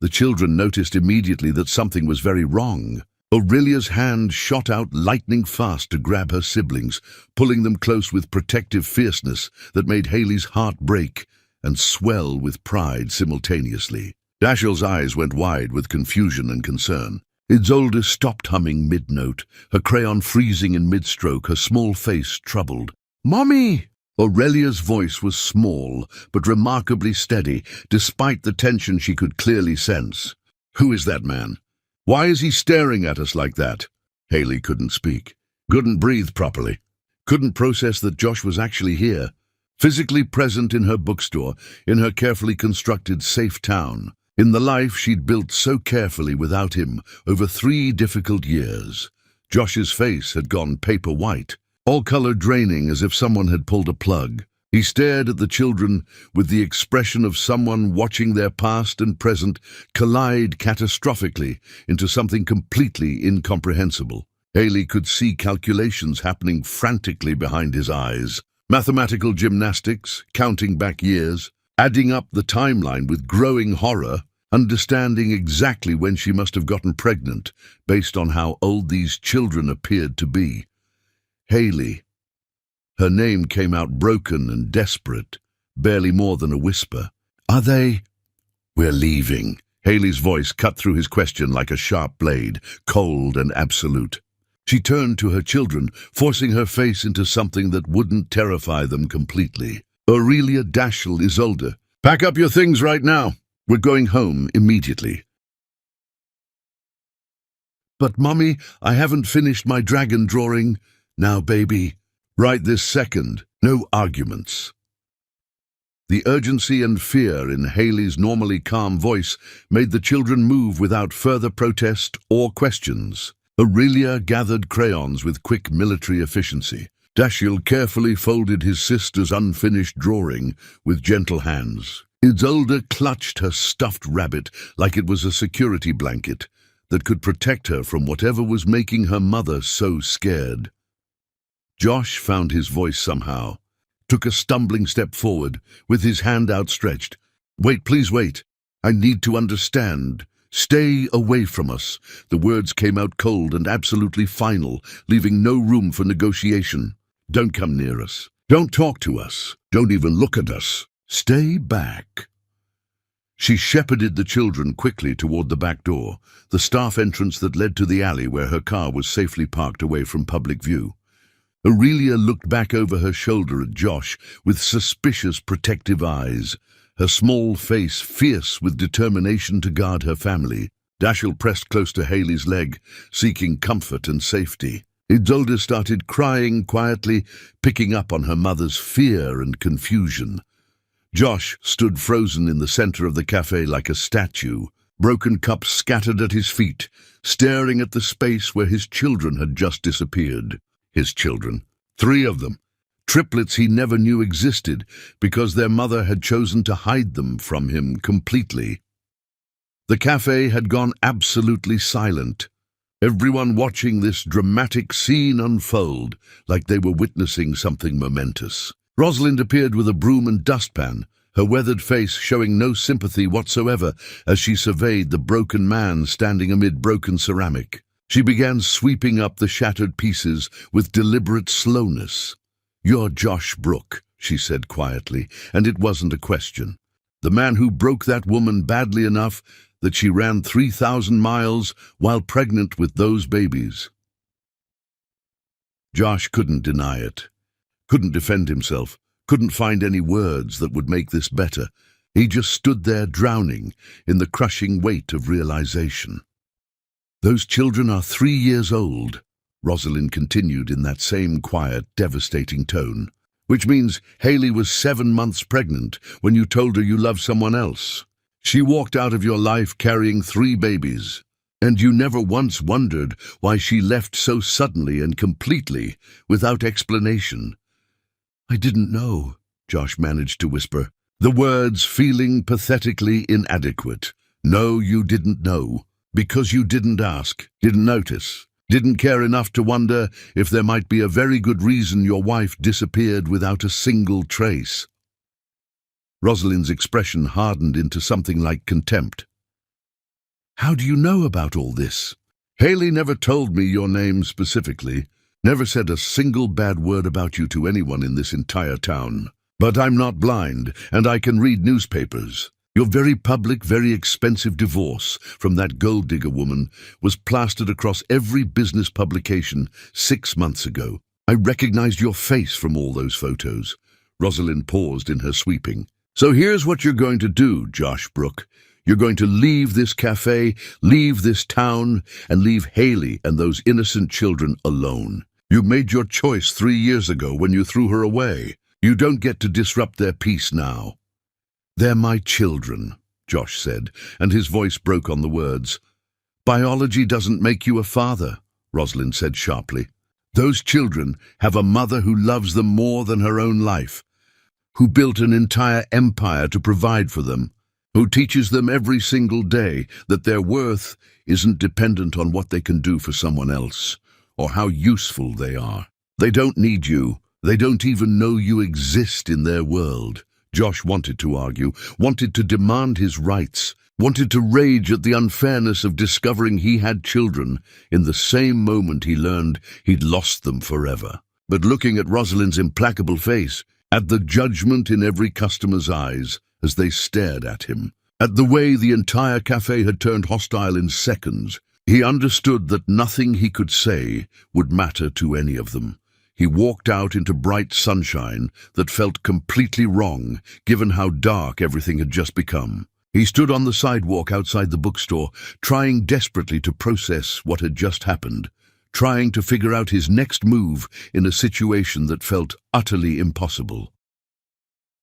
The children noticed immediately that something was very wrong. Aurelia's hand shot out lightning fast to grab her siblings, pulling them close with protective fierceness that made Haley's heart break and swell with pride simultaneously. Dashiell's eyes went wide with confusion and concern. Isolde stopped humming mid-note, her crayon freezing in mid-stroke, her small face troubled. "Mommy!" Aurelia's voice was small, but remarkably steady, despite the tension she could clearly sense. "Who is that man? Why is he staring at us like that?" Haley couldn't speak, couldn't breathe properly, couldn't process that Josh was actually here, physically present in her bookstore, in her carefully constructed safe town, in the life she'd built so carefully without him over 3 difficult years. Josh's face had gone paper white, all color draining as if someone had pulled a plug. He stared at the children with the expression of someone watching their past and present collide catastrophically into something completely incomprehensible. Haley could see calculations happening frantically behind his eyes. Mathematical gymnastics, counting back years, adding up the timeline with growing horror, understanding exactly when she must have gotten pregnant based on how old these children appeared to be. Haley. Her name came out broken and desperate, barely more than a whisper. Are they? We're leaving. Haley's voice cut through his question like a sharp blade, cold and absolute. She turned to her children, forcing her face into something that wouldn't terrify them completely. Aurelia, Dashiell, Isolde, pack up your things right now. We're going home immediately. But, Mummy, I haven't finished my dragon drawing. Now, baby. Right this second. No arguments. The urgency and fear in Haley's normally calm voice made the children move without further protest or questions. Aurelia gathered crayons with quick military efficiency. Dashiell carefully folded his sister's unfinished drawing with gentle hands. Isolde clutched her stuffed rabbit like it was a security blanket that could protect her from whatever was making her mother so scared. Josh found his voice somehow, took a stumbling step forward with his hand outstretched. Wait, please wait. I need to understand. Stay away from us. The words came out cold and absolutely final, leaving no room for negotiation. Don't come near us. Don't talk to us. Don't even look at us. Stay back. She shepherded the children quickly toward the back door, the staff entrance that led to the alley where her car was safely parked away from public view. Aurelia looked back over her shoulder at Josh with suspicious, protective eyes, her small face fierce with determination to guard her family. Dashiell pressed close to Haley's leg, seeking comfort and safety. Isolde started crying quietly, picking up on her mother's fear and confusion. Josh stood frozen in the center of the cafe like a statue, broken cups scattered at his feet, staring at the space where his children had just disappeared. His children. 3 of them. Triplets he never knew existed because their mother had chosen to hide them from him completely. The cafe had gone absolutely silent, everyone watching this dramatic scene unfold like they were witnessing something momentous. Rosalind appeared with a broom and dustpan, her weathered face showing no sympathy whatsoever as she surveyed the broken man standing amid broken ceramic. She began sweeping up the shattered pieces with deliberate slowness. "You're Josh Brooke," she said quietly, and it wasn't a question. "The man who broke that woman badly enough that she ran 3,000 miles while pregnant with those babies." Josh couldn't deny it, couldn't defend himself, couldn't find any words that would make this better. He just stood there drowning in the crushing weight of realization. "Those children are 3 years old," Rosalind continued in that same quiet, devastating tone. "Which means Haley was 7 months pregnant when you told her you loved someone else. She walked out of your life carrying 3 babies, and you never once wondered why she left so suddenly and completely, without explanation." "I didn't know," Josh managed to whisper, the words feeling pathetically inadequate. "No, you didn't know. Because you didn't ask, didn't notice, didn't care enough to wonder if there might be a very good reason your wife disappeared without a single trace." Rosalind's expression hardened into something like contempt. "How do you know about all this?" "Haley never told me your name specifically, never said a single bad word about you to anyone in this entire town. But I'm not blind, and I can read newspapers. Your very public, very expensive divorce from that gold-digger woman was plastered across every business publication 6 months ago. I recognized your face from all those photos." Rosalind paused in her sweeping. "So here's what you're going to do, Josh Brooke. You're going to leave this cafe, leave this town, and leave Haley and those innocent children alone. You made your choice 3 years ago when you threw her away. You don't get to disrupt their peace now." "They're my children," Josh said, and his voice broke on the words. "Biology doesn't make you a father," Rosalind said sharply. "Those children have a mother who loves them more than her own life. who built an entire empire to provide for them, who teaches them every single day that their worth isn't dependent on what they can do for someone else or how useful they are. They don't need you. They don't even know you exist in their world. Josh wanted to argue, wanted to demand his rights, wanted to rage at the unfairness of discovering he had children in the same moment he learned he'd lost them forever. But looking at Rosalind's implacable face, at the judgment in every customer's eyes as they stared at him, at the way the entire cafe had turned hostile in seconds, he understood that nothing he could say would matter to any of them. He walked out into bright sunshine that felt completely wrong, given how dark everything had just become. He stood on the sidewalk outside the bookstore, trying desperately to process what had just happened, trying to figure out his next move in a situation that felt utterly impossible.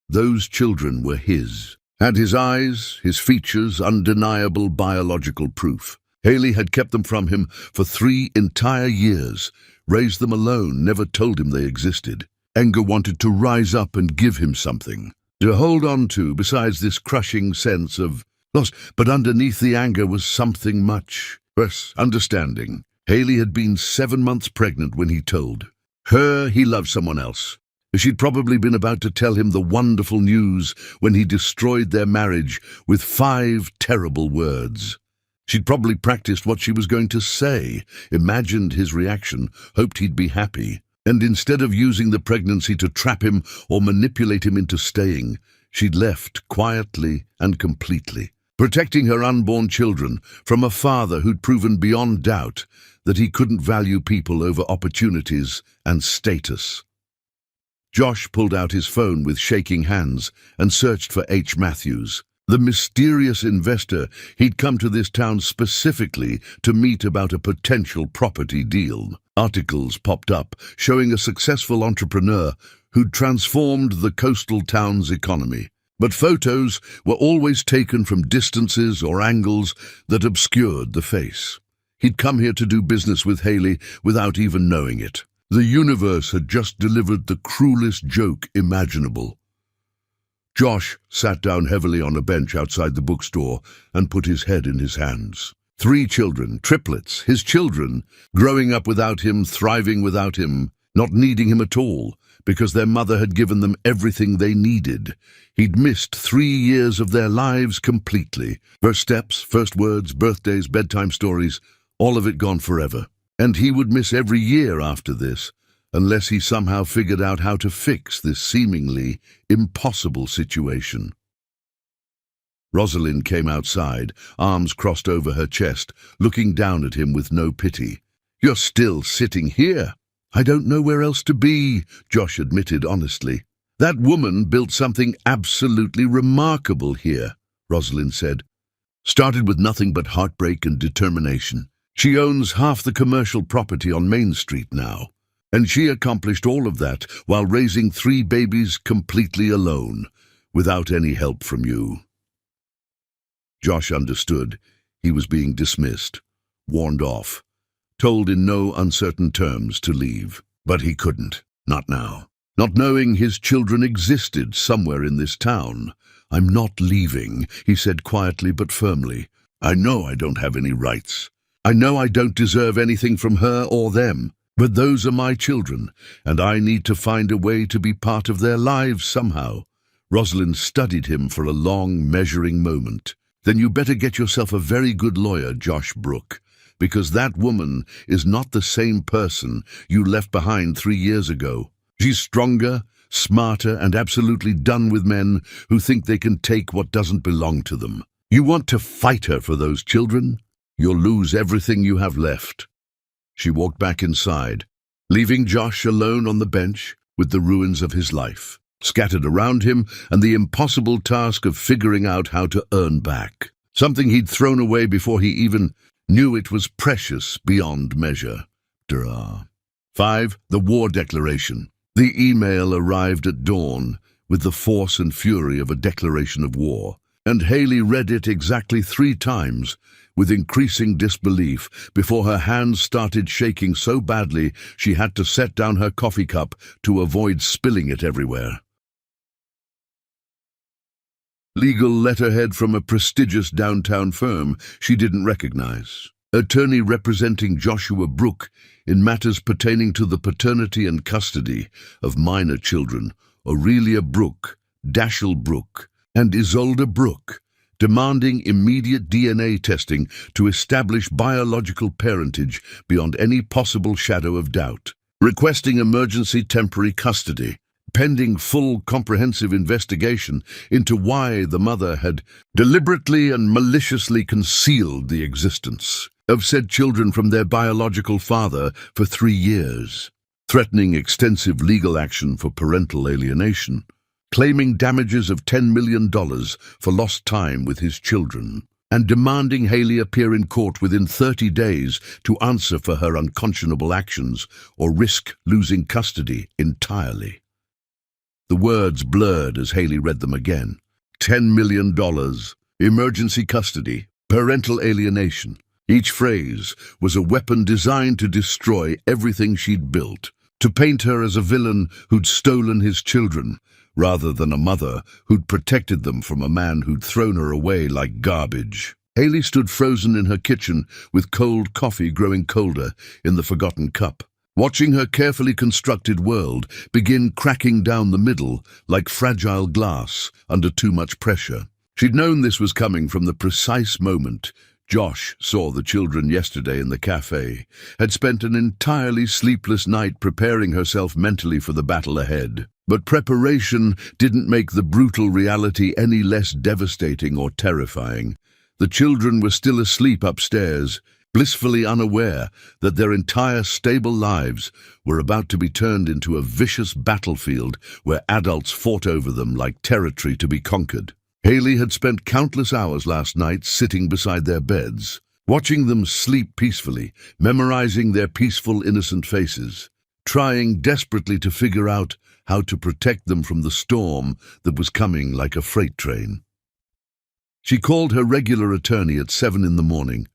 Those children were his. Had his eyes, his features, undeniable biological proof. Haley had kept them from him for 3 entire years, raised them alone, never told him they existed. Anger wanted to rise up and give him something to hold on to besides this crushing sense of loss. But underneath the anger was something much worse, understanding. Haley had been 7 months pregnant when he told her he loved someone else. She'd probably been about to tell him the wonderful news when he destroyed their marriage with 5 terrible words. She'd probably practiced what she was going to say, imagined his reaction, hoped he'd be happy. And instead of using the pregnancy to trap him or manipulate him into staying, she'd left quietly and completely, protecting her unborn children from a father who'd proven beyond doubt that he couldn't value people over opportunities and status. Josh pulled out his phone with shaking hands and searched for H. Matthews, the mysterious investor he'd come to this town specifically to meet about a potential property deal. Articles popped up showing a successful entrepreneur who'd transformed the coastal town's economy. But photos were always taken from distances or angles that obscured the face. He'd come here to do business with Haley without even knowing it. The universe had just delivered the cruelest joke imaginable. Josh sat down heavily on a bench outside the bookstore and put his head in his hands. 3 children, triplets, his children, growing up without him, thriving without him, not needing him at all, because their mother had given them everything they needed. He'd missed 3 years of their lives completely. First steps, first words, birthdays, bedtime stories, all of it gone forever. And he would miss every year after this, unless he somehow figured out how to fix this seemingly impossible situation. Rosalind came outside, arms crossed over her chest, looking down at him with no pity. "You're still sitting here." "I don't know where else to be," Josh admitted honestly. "That woman built something absolutely remarkable here," Rosalind said. "Started with nothing but heartbreak and determination. She owns half the commercial property on Main Street now. And she accomplished all of that while raising 3 babies completely alone, without any help from you." Josh understood. He was being dismissed, warned off, told in no uncertain terms to leave. But he couldn't, not now. Not knowing his children existed somewhere in this town. "I'm not leaving," he said quietly but firmly. "I know I don't have any rights. I know I don't deserve anything from her or them. But those are my children, and I need to find a way to be part of their lives somehow." Rosalind studied him for a long, measuring moment. "Then you better get yourself a very good lawyer, Josh Brooke, because that woman is not the same person you left behind 3 years ago. She's stronger, smarter, and absolutely done with men who think they can take what doesn't belong to them. You want to fight her for those children? You'll lose everything you have left." She walked back inside, leaving Josh alone on the bench with the ruins of his life scattered around him and the impossible task of figuring out how to earn back something he'd thrown away before he even knew it was precious beyond measure. 5. The War Declaration. The email arrived at dawn with the force and fury of a declaration of war, and Haley read it exactly 3 times with increasing disbelief before her hands started shaking so badly she had to set down her coffee cup to avoid spilling it everywhere. legal letterhead from a prestigious downtown firm she didn't recognize. Attorney representing Joshua Brooke in matters pertaining to the paternity and custody of minor children, Aurelia Brooke, Dashiell Brooke, and Isolde Brooke, demanding immediate DNA testing to establish biological parentage beyond any possible shadow of doubt, requesting emergency temporary custody, pending full comprehensive investigation into why the mother had deliberately and maliciously concealed the existence of said children from their biological father for 3 years, threatening extensive legal action for parental alienation, claiming damages of $10 million for lost time with his children, and demanding Haley appear in court within 30 days to answer for her unconscionable actions or risk losing custody entirely. The words blurred as Haley read them again. $10 million, emergency custody, parental alienation. Each phrase was a weapon designed to destroy everything she'd built, to paint her as a villain who'd stolen his children, rather than a mother who'd protected them from a man who'd thrown her away like garbage. Haley stood frozen in her kitchen with cold coffee growing colder in the forgotten cup, watching her carefully constructed world begin cracking down the middle like fragile glass under too much pressure. She'd known this was coming from the precise moment Josh saw the children yesterday in the cafe, had spent an entirely sleepless night preparing herself mentally for the battle ahead. But preparation didn't make the brutal reality any less devastating or terrifying. The children were still asleep upstairs, blissfully unaware that their entire stable lives were about to be turned into a vicious battlefield where adults fought over them like territory to be conquered. Haley had spent countless hours last night sitting beside their beds, watching them sleep peacefully, memorizing their peaceful, innocent faces, trying desperately to figure out how to protect them from the storm that was coming like a freight train. She called her regular attorney at 7 in the morning,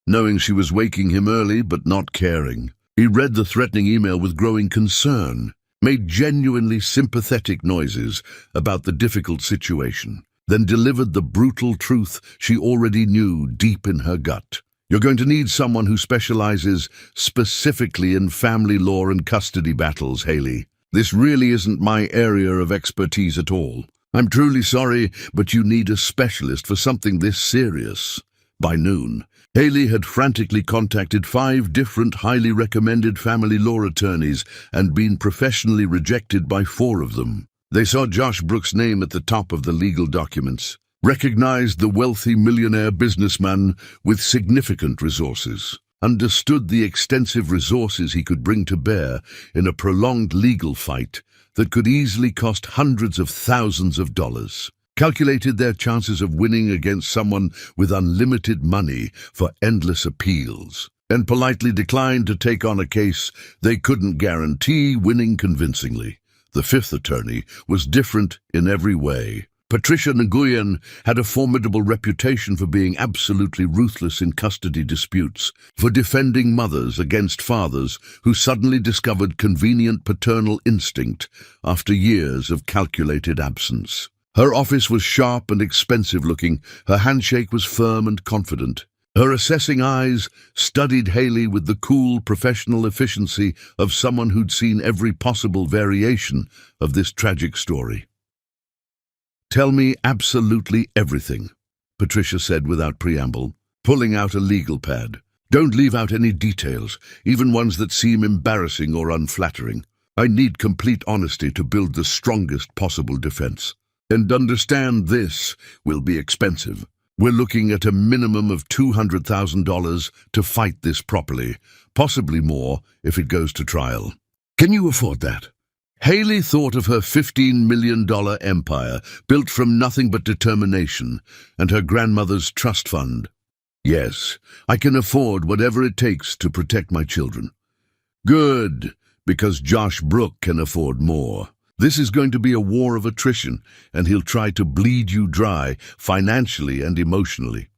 knowing she was waking him early but not caring. He read the threatening email with growing concern, made genuinely sympathetic noises about the difficult situation, then delivered the brutal truth she already knew deep in her gut. You're going to need someone who specializes specifically in family law and custody battles, Haley. This really isn't my area of expertise at all. I'm truly sorry, but you need a specialist for something this serious. By noon, Haley had frantically contacted 5 different highly recommended family law attorneys and been professionally rejected by 4 of them. They saw Josh Brooke's name at the top of the legal documents, recognized the wealthy millionaire businessman with significant resources, understood the extensive resources he could bring to bear in a prolonged legal fight that could easily cost hundreds of thousands of dollars, calculated their chances of winning against someone with unlimited money for endless appeals, and politely declined to take on a case they couldn't guarantee winning convincingly. The 5th attorney was different in every way. Patricia Nguyen had a formidable reputation for being absolutely ruthless in custody disputes, for defending mothers against fathers who suddenly discovered convenient paternal instinct after years of calculated absence. Her office was sharp and expensive-looking. Her handshake was firm and confident. Her assessing eyes studied Haley with the cool, professional efficiency of someone who'd seen every possible variation of this tragic story. "Tell me absolutely everything," Patricia said without preamble, pulling out a legal pad. "Don't leave out any details, even ones that seem embarrassing or unflattering. I need complete honesty to build the strongest possible defense. And understand this will be expensive. We're looking at a minimum of $200,000 to fight this properly, possibly more if it goes to trial. Can you afford that?" Haley thought of her $15 million empire, built from nothing but determination, and her grandmother's trust fund. "Yes, I can afford whatever it takes to protect my children." "Good, because Josh Brooke can afford more. This is going to be a war of attrition, and he'll try to bleed you dry financially and emotionally."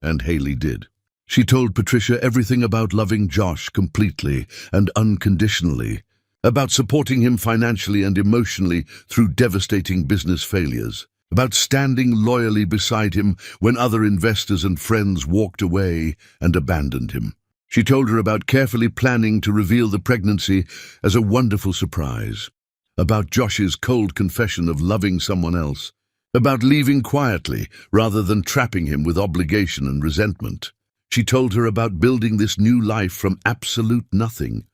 And Haley did. She told Patricia everything about loving Josh completely and unconditionally, about supporting him financially and emotionally through devastating business failures, about standing loyally beside him when other investors and friends walked away and abandoned him. She told her about carefully planning to reveal the pregnancy as a wonderful surprise, about Josh's cold confession of loving someone else, about leaving quietly rather than trapping him with obligation and resentment. She told her about building this new life from absolute nothing,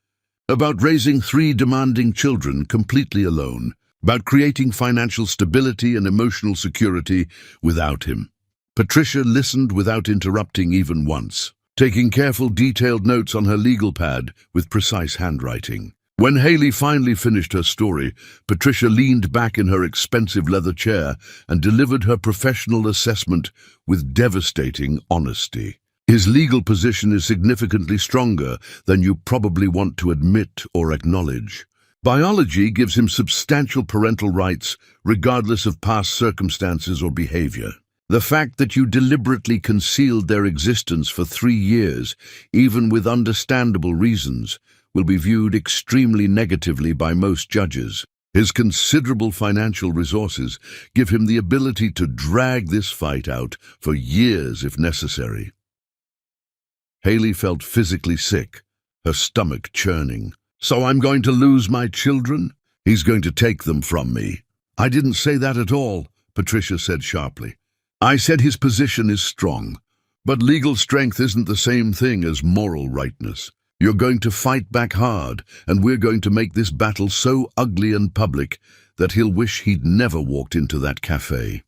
about raising 3 demanding children completely alone, about creating financial stability and emotional security without him. Patricia listened without interrupting even once, taking careful, detailed notes on her legal pad with precise handwriting. When Haley finally finished her story, Patricia leaned back in her expensive leather chair and delivered her professional assessment with devastating honesty. His legal position is significantly stronger than you probably want to admit or acknowledge. Biology gives him substantial parental rights, regardless of past circumstances or behavior. The fact that you deliberately concealed their existence for 3 years, even with understandable reasons, will be viewed extremely negatively by most judges. His considerable financial resources give him the ability to drag this fight out for years if necessary. Haley felt physically sick, her stomach churning. "So I'm going to lose my children? He's going to take them from me." "I didn't say that at all," Patricia said sharply. "I said his position is strong, but legal strength isn't the same thing as moral rightness. You're going to fight back hard, and we're going to make this battle so ugly and public that he'll wish he'd never walked into that cafe."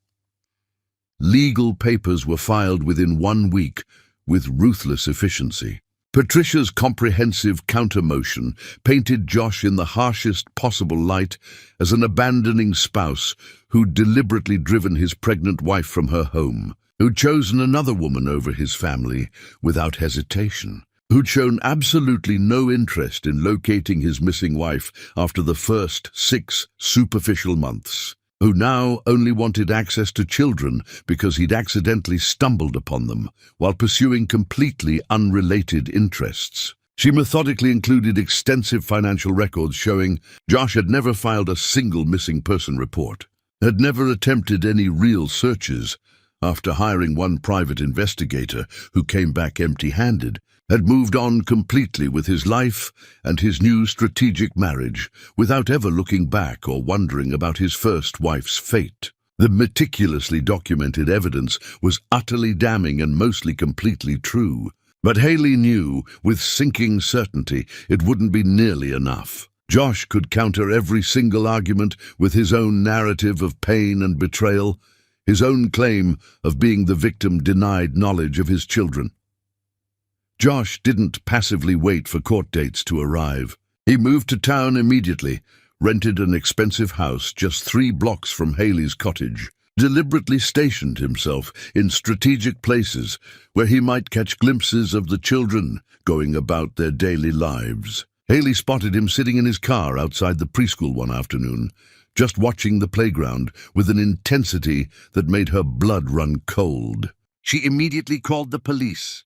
Legal papers were filed within 1 week with ruthless efficiency. Patricia's comprehensive counter-motion painted Josh in the harshest possible light as an abandoning spouse who'd deliberately driven his pregnant wife from her home, who'd chosen another woman over his family without hesitation, who'd shown absolutely no interest in locating his missing wife after the first 6 superficial months, who now only wanted access to children because he'd accidentally stumbled upon them while pursuing completely unrelated interests. She methodically included extensive financial records showing Josh had never filed a single missing person report, had never attempted any real searches after hiring one private investigator who came back empty-handed, had moved on completely with his life and his new strategic marriage without ever looking back or wondering about his first wife's fate. The meticulously documented evidence was utterly damning and mostly completely true. But Haley knew, with sinking certainty, it wouldn't be nearly enough. Josh could counter every single argument with his own narrative of pain and betrayal, his own claim of being the victim denied knowledge of his children. Josh didn't passively wait for court dates to arrive. He moved to town immediately, rented an expensive house just 3 blocks from Haley's cottage, deliberately stationed himself in strategic places where he might catch glimpses of the children going about their daily lives. Haley spotted him sitting in his car outside the preschool one afternoon, just watching the playground with an intensity that made her blood run cold. She immediately called the police,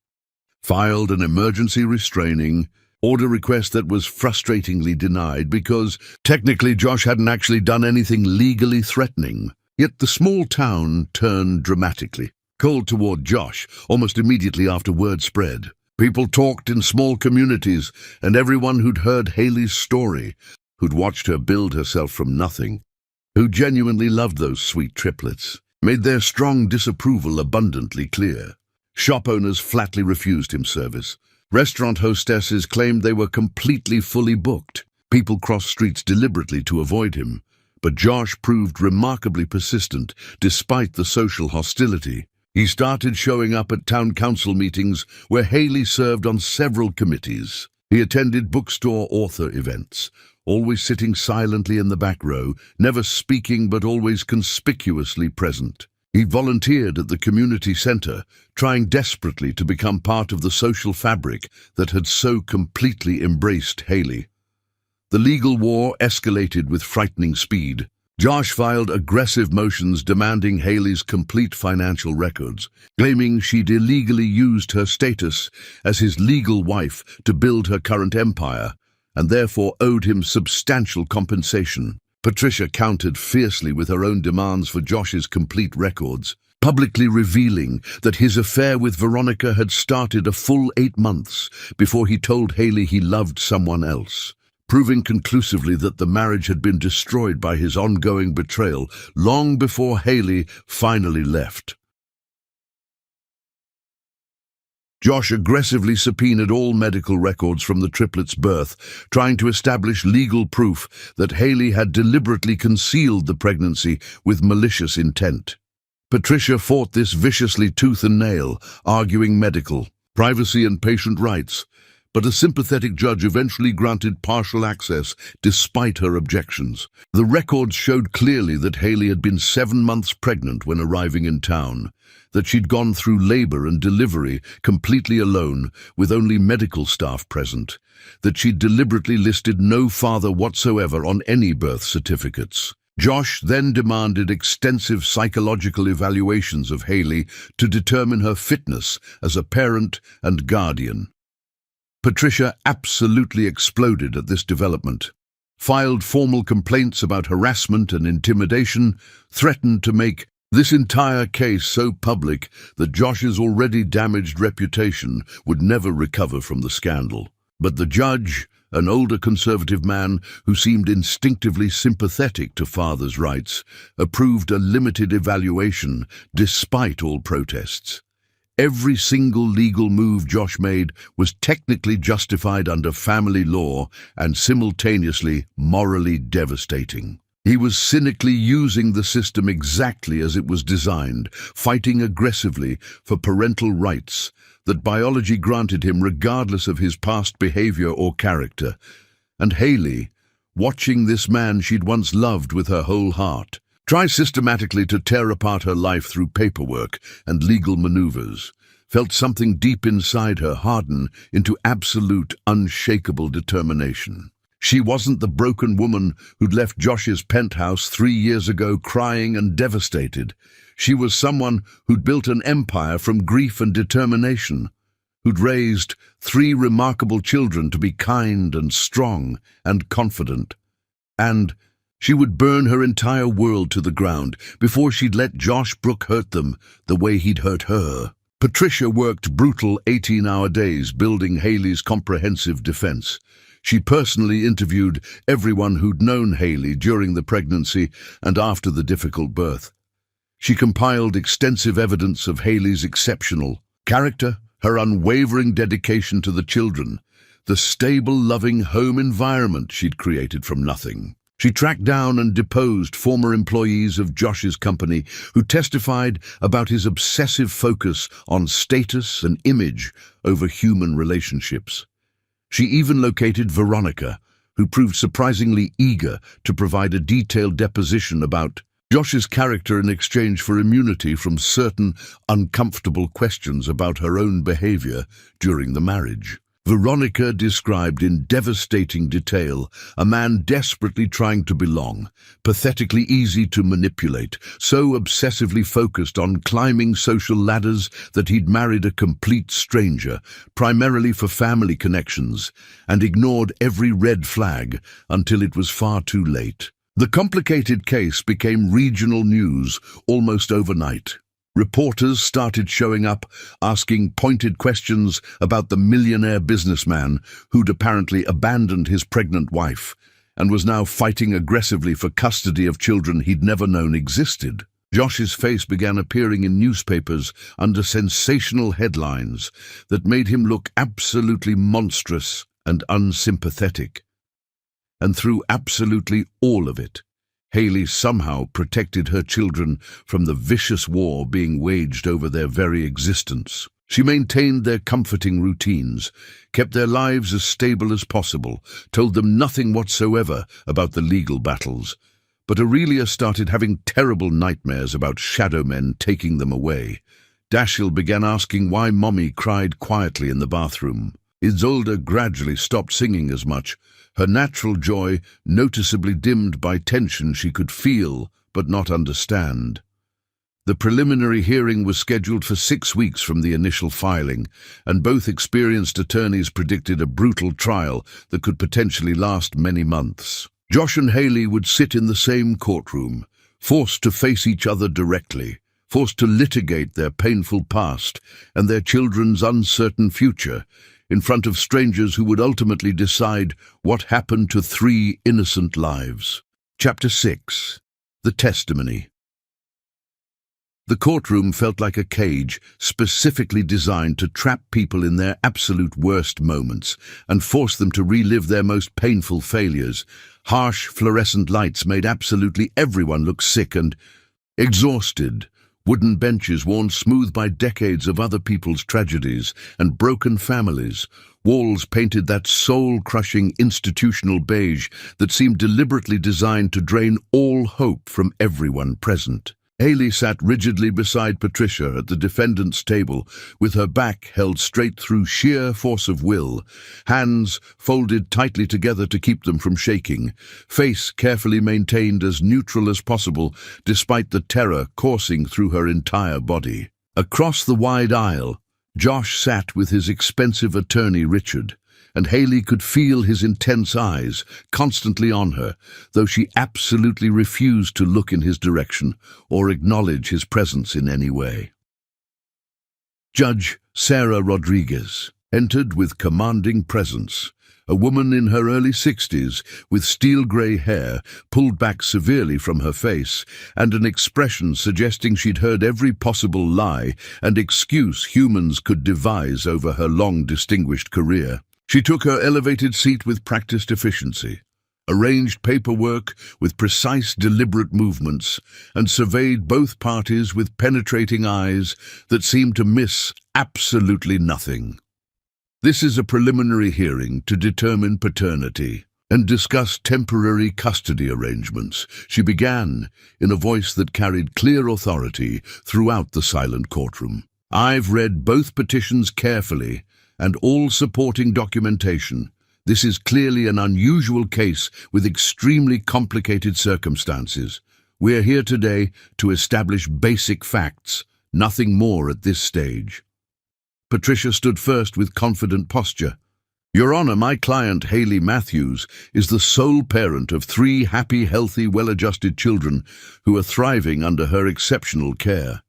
filed an emergency restraining order request that was frustratingly denied because technically Josh hadn't actually done anything legally threatening. Yet the small town turned dramatically cold toward Josh almost immediately after word spread. People talked in small communities, and everyone who'd heard Haley's story, who'd watched her build herself from nothing, who genuinely loved those sweet triplets, made their strong disapproval abundantly clear. Shop owners flatly refused him service. Restaurant hostesses claimed they were completely fully booked. People crossed streets deliberately to avoid him. But Josh proved remarkably persistent despite the social hostility. He started showing up at town council meetings where Haley served on several committees. He attended bookstore author events, always sitting silently in the back row, never speaking but always conspicuously present. He volunteered at the community center, trying desperately to become part of the social fabric that had so completely embraced Haley. The legal war escalated with frightening speed. Josh filed aggressive motions demanding Haley's complete financial records, claiming she'd illegally used her status as his legal wife to build her current empire, and therefore owed him substantial compensation. Patricia countered fiercely with her own demands for Josh's complete records, publicly revealing that his affair with Veronica had started a full 8 months before he told Haley he loved someone else, proving conclusively that the marriage had been destroyed by his ongoing betrayal long before Haley finally left. Josh aggressively subpoenaed all medical records from the triplets' birth, trying to establish legal proof that Haley had deliberately concealed the pregnancy with malicious intent. Patricia fought this viciously tooth and nail, arguing medical, privacy and patient rights, but a sympathetic judge eventually granted partial access despite her objections. The records showed clearly that Haley had been 7 months pregnant when arriving in town, that she'd gone through labor and delivery completely alone with only medical staff present, that she'd deliberately listed no father whatsoever on any birth certificates. Josh then demanded extensive psychological evaluations of Haley to determine her fitness as a parent and guardian. Patricia absolutely exploded at this development, filed formal complaints about harassment and intimidation, threatened to make this entire case so public that Josh's already damaged reputation would never recover from the scandal. But the judge, an older conservative man who seemed instinctively sympathetic to fathers' rights, approved a limited evaluation despite all protests. Every single legal move Josh made was technically justified under family law and simultaneously morally devastating. He was cynically using the system exactly as it was designed, fighting aggressively for parental rights that biology granted him regardless of his past behavior or character. And Haley, watching this man she'd once loved with her whole heart, try systematically to tear apart her life through paperwork and legal maneuvers, felt something deep inside her harden into absolute, unshakable determination. She wasn't the broken woman who'd left Josh's penthouse 3 years ago crying and devastated. She was someone who'd built an empire from grief and determination, who'd raised 3 remarkable children to be kind and strong and confident. And she would burn her entire world to the ground before she'd let Josh Brooke hurt them the way he'd hurt her. Patricia worked brutal 18-hour days building Haley's comprehensive defense. She personally interviewed everyone who'd known Haley during the pregnancy and after the difficult birth. She compiled extensive evidence of Haley's exceptional character, her unwavering dedication to the children, the stable, loving home environment she'd created from nothing. She tracked down and deposed former employees of Josh's company who testified about his obsessive focus on status and image over human relationships. She even located Veronica, who proved surprisingly eager to provide a detailed deposition about Josh's character in exchange for immunity from certain uncomfortable questions about her own behavior during the marriage. Veronica described in devastating detail a man desperately trying to belong, pathetically easy to manipulate, so obsessively focused on climbing social ladders that he'd married a complete stranger, primarily for family connections, and ignored every red flag until it was far too late. The complicated case became regional news almost overnight. Reporters started showing up, asking pointed questions about the millionaire businessman who'd apparently abandoned his pregnant wife and was now fighting aggressively for custody of children he'd never known existed. Josh's face began appearing in newspapers under sensational headlines that made him look absolutely monstrous and unsympathetic. And through absolutely all of it, Haley somehow protected her children from the vicious war being waged over their very existence. She maintained their comforting routines, kept their lives as stable as possible, told them nothing whatsoever about the legal battles. But Aurelia started having terrible nightmares about shadow men taking them away. Dashiell began asking why Mommy cried quietly in the bathroom. Isolde gradually stopped singing as much, her natural joy noticeably dimmed by tension she could feel but not understand. The preliminary hearing was scheduled for 6 weeks from the initial filing, and both experienced attorneys predicted a brutal trial that could potentially last many months. Josh and Haley would sit in the same courtroom, forced to face each other directly, forced to litigate their painful past and their children's uncertain future in front of strangers who would ultimately decide what happened to 3 innocent lives. Chapter 6. The Testimony. The courtroom felt like a cage specifically designed to trap people in their absolute worst moments and force them to relive their most painful failures. Harsh fluorescent lights made absolutely everyone look sick and exhausted. Wooden benches worn smooth by decades of other people's tragedies and broken families. Walls painted that soul-crushing institutional beige that seemed deliberately designed to drain all hope from everyone present. Haley sat rigidly beside Patricia at the defendant's table, with her back held straight through sheer force of will, hands folded tightly together to keep them from shaking, face carefully maintained as neutral as possible despite the terror coursing through her entire body. Across the wide aisle, Josh sat with his expensive attorney Richard, and Haley could feel his intense eyes constantly on her, though she absolutely refused to look in his direction or acknowledge his presence in any way. Judge Sarah Rodriguez entered with commanding presence, a woman in her early 60s with steel-grey hair pulled back severely from her face and an expression suggesting she'd heard every possible lie and excuse humans could devise over her long distinguished career. She took her elevated seat with practiced efficiency, arranged paperwork with precise, deliberate movements, and surveyed both parties with penetrating eyes that seemed to miss absolutely nothing. This is a preliminary hearing to determine paternity and discuss temporary custody arrangements, she began in a voice that carried clear authority throughout the silent courtroom. I've read both petitions carefully and all supporting documentation. This is clearly an unusual case with extremely complicated circumstances. We're here today to establish basic facts, nothing more at this stage. Patricia stood first with confident posture. Your Honor, my client Haley Matthews is the sole parent of 3 happy, healthy, well-adjusted children who are thriving under her exceptional care.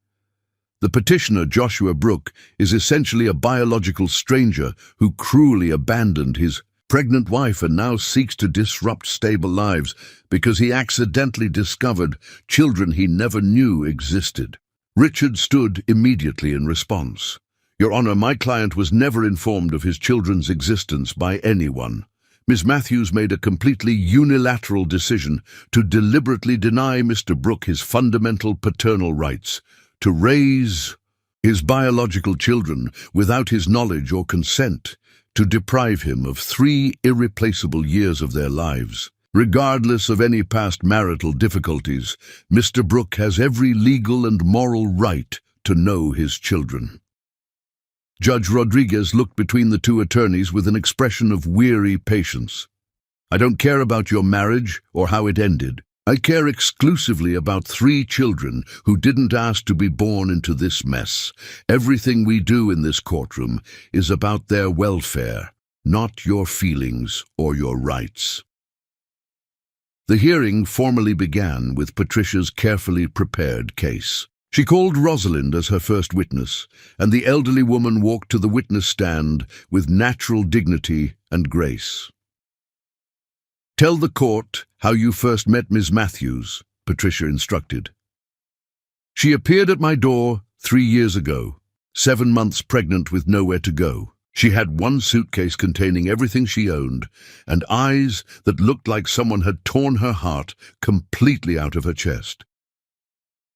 The petitioner, Joshua Brooke, is essentially a biological stranger who cruelly abandoned his pregnant wife and now seeks to disrupt stable lives because he accidentally discovered children he never knew existed. Richard stood immediately in response. Your Honor, my client was never informed of his children's existence by anyone. Ms. Matthews made a completely unilateral decision to deliberately deny Mr. Brooke his fundamental paternal rights, to raise his biological children without his knowledge or consent, to deprive him of 3 irreplaceable years of their lives. Regardless of any past marital difficulties, Mr. Brooke has every legal and moral right to know his children. Judge Rodriguez looked between the 2 attorneys with an expression of weary patience. I don't care about your marriage or how it ended. I care exclusively about 3 children who didn't ask to be born into this mess. Everything we do in this courtroom is about their welfare, not your feelings or your rights. The hearing formally began with Patricia's carefully prepared case. She called Rosalind as her first witness, and the elderly woman walked to the witness stand with natural dignity and grace. Tell the court how you first met Ms. Matthews, Patricia instructed. She appeared at my door 3 years ago, 7 months pregnant with nowhere to go. She had 1 suitcase containing everything she owned, and eyes that looked like someone had torn her heart completely out of her chest.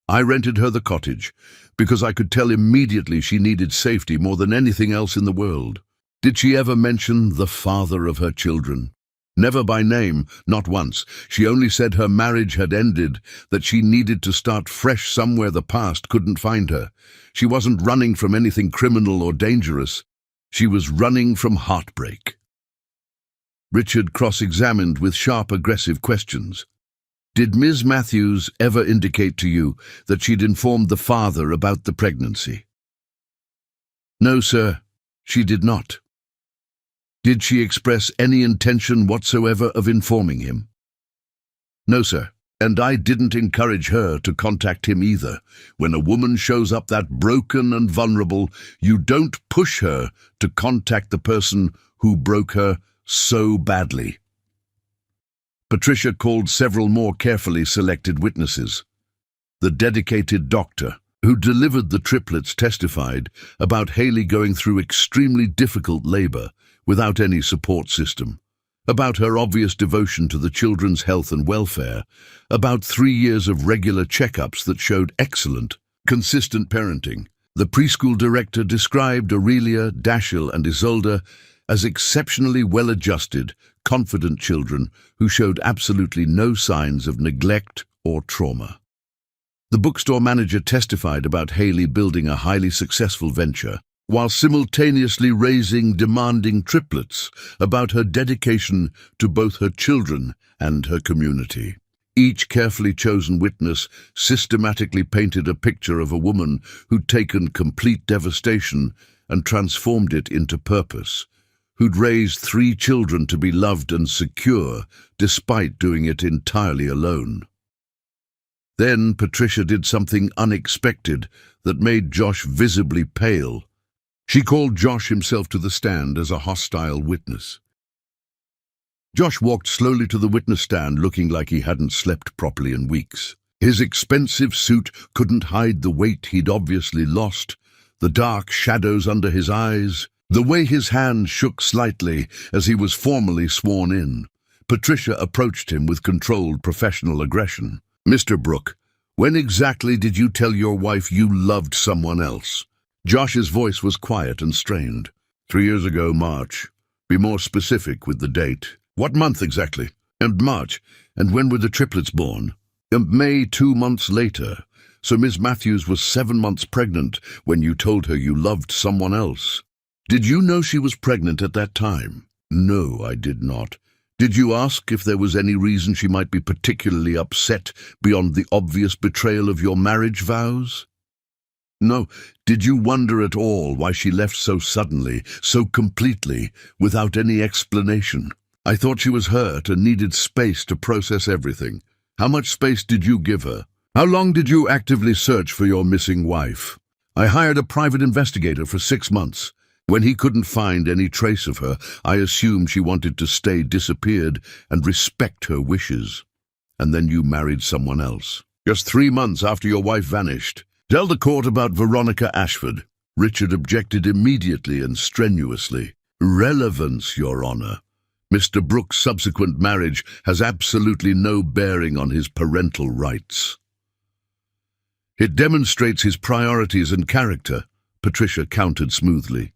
I rented her the cottage because I could tell immediately she needed safety more than anything else in the world. Did she ever mention the father of her children? Never by name, not once. She only said her marriage had ended, that she needed to start fresh somewhere the past couldn't find her. She wasn't running from anything criminal or dangerous. She was running from heartbreak. Richard cross-examined with sharp, aggressive questions. Did Ms. Matthews ever indicate to you that she'd informed the father about the pregnancy? No, sir, she did not. Did she express any intention whatsoever of informing him? No, sir. And I didn't encourage her to contact him either. When a woman shows up that broken and vulnerable, you don't push her to contact the person who broke her so badly. Patricia called several more carefully selected witnesses. The dedicated doctor who delivered the triplets testified about Haley going through extremely difficult labor without any support system, about her obvious devotion to the children's health and welfare, about 3 years of regular checkups that showed excellent, consistent parenting. The preschool director described Aurelia, Dashiell, and Isolde as exceptionally well-adjusted, confident children who showed absolutely no signs of neglect or trauma. The bookstore manager testified about Haley building a highly successful venture, while simultaneously raising demanding triplets, about her dedication to both her children and her community. Each carefully chosen witness systematically painted a picture of a woman who'd taken complete devastation and transformed it into purpose, who'd raised 3 children to be loved and secure despite doing it entirely alone. Then Patricia did something unexpected that made Josh visibly pale. She called Josh himself to the stand as a hostile witness. Josh walked slowly to the witness stand looking like he hadn't slept properly in weeks. His expensive suit couldn't hide the weight he'd obviously lost, the dark shadows under his eyes, the way his hand shook slightly as he was formally sworn in. Patricia approached him with controlled professional aggression. "Mr. Brooke, when exactly did you tell your wife you loved someone else?" Josh's voice was quiet and strained. 3 years ago, March. Be more specific with the date. What month exactly? And March. And when were the triplets born? May, 2 months later. So Miss Matthews was 7 months pregnant when you told her you loved someone else. Did you know she was pregnant at that time? No, I did not. Did you ask if there was any reason she might be particularly upset beyond the obvious betrayal of your marriage vows? No. Did you wonder at all why she left so suddenly, so completely, without any explanation? I thought she was hurt and needed space to process everything. How much space did you give her? How long did you actively search for your missing wife? I hired a private investigator for 6 months. When he couldn't find any trace of her, I assumed she wanted to stay disappeared and respect her wishes. And then you married someone else. Just 3 months after your wife vanished. Tell the court about Veronica Ashford. Richard objected immediately and strenuously. Relevance, Your Honor. Mr. Brooks' subsequent marriage has absolutely no bearing on his parental rights. It demonstrates his priorities and character, Patricia countered smoothly,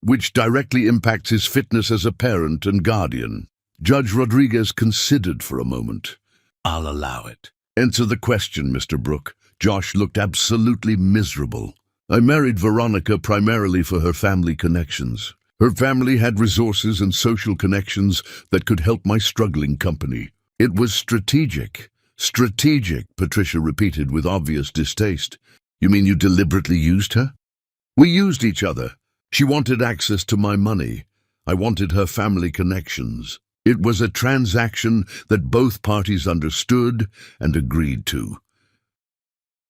which directly impacts his fitness as a parent and guardian. Judge Rodriguez considered for a moment. I'll allow it. Answer the question, Mr. Brooke. Josh looked absolutely miserable. I married Veronica primarily for her family connections. Her family had resources and social connections that could help my struggling company. It was strategic. Strategic, Patricia repeated with obvious distaste. You mean you deliberately used her? We used each other. She wanted access to my money. I wanted her family connections. It was a transaction that both parties understood and agreed to.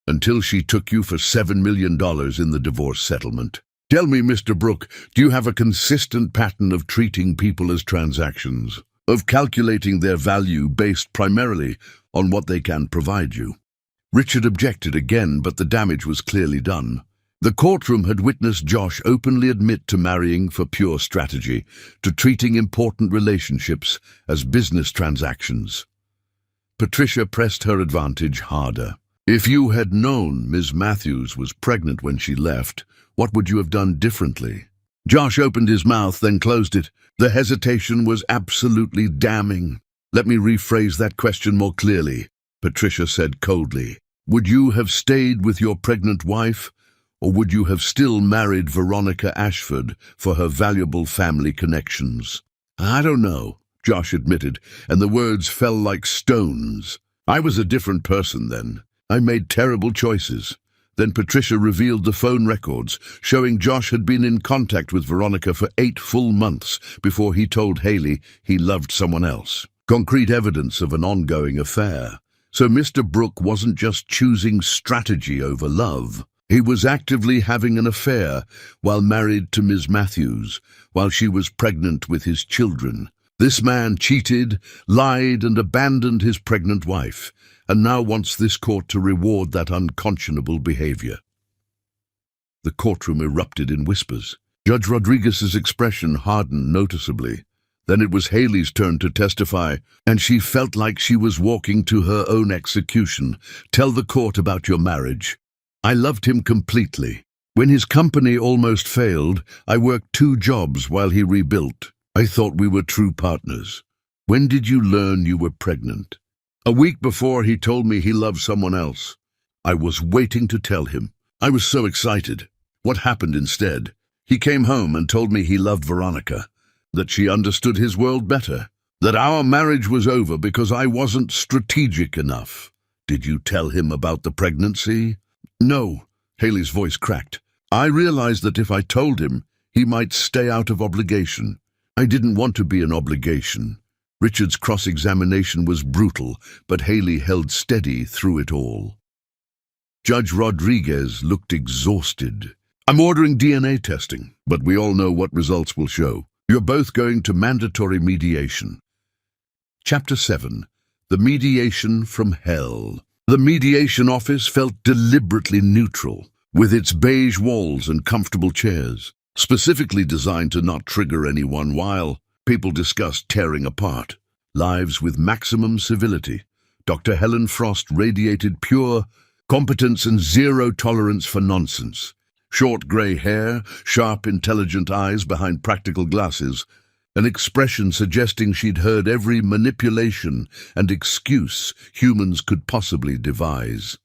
Until she took you for $7 million in the divorce settlement. Tell me, Mr. Brooke, do you have a consistent pattern of treating people as transactions, of calculating their value based primarily on what they can provide you? Richard objected again, but the damage was clearly done. The courtroom had witnessed Josh openly admit to marrying for pure strategy, to treating important relationships as business transactions. Patricia pressed her advantage harder. If you had known Ms. Matthews was pregnant when she left, what would you have done differently? Josh opened his mouth, then closed it. The hesitation was absolutely damning. Let me rephrase that question more clearly, Patricia said coldly. Would you have stayed with your pregnant wife, or would you have still married Veronica Ashford for her valuable family connections? I don't know, Josh admitted, and the words fell like stones. I was a different person then. I made terrible choices. Then Patricia revealed the phone records, showing Josh had been in contact with Veronica for 8 full months before he told Haley he loved someone else. concrete evidence of an ongoing affair. So Mr. Brooke wasn't just choosing strategy over love. He was actively having an affair while married to Ms. Matthews, while she was pregnant with his children. This man cheated, lied, and abandoned his pregnant wife, and now wants this court to reward that unconscionable behavior. The courtroom erupted in whispers. Judge Rodriguez's expression hardened noticeably. Then it was Haley's turn to testify, and she felt like she was walking to her own execution. Tell the court about your marriage. I loved him completely. When his company almost failed, I worked 2 jobs while he rebuilt. I thought we were true partners. When did you learn you were pregnant? A week before he told me he loved someone else. I was waiting to tell him. I was so excited. What happened instead? He came home and told me he loved Veronica, that she understood his world better, that our marriage was over because I wasn't strategic enough. Did you tell him about the pregnancy? No, Haley's voice cracked. I realized that if I told him, he might stay out of obligation. I didn't want to be an obligation. Richard's cross-examination was brutal, but Haley held steady through it all. Judge Rodriguez looked exhausted. I'm ordering DNA testing, but we all know what results will show. You're both going to mandatory mediation. Chapter 7. The Mediation from Hell. The mediation office felt deliberately neutral, with its beige walls and comfortable chairs, specifically designed to not trigger anyone while people discussed tearing apart lives with maximum civility. Dr. Helen Frost radiated pure competence and zero tolerance for nonsense. Short grey hair, sharp, intelligent eyes behind practical glasses, an expression suggesting she'd heard every manipulation and excuse humans could possibly devise.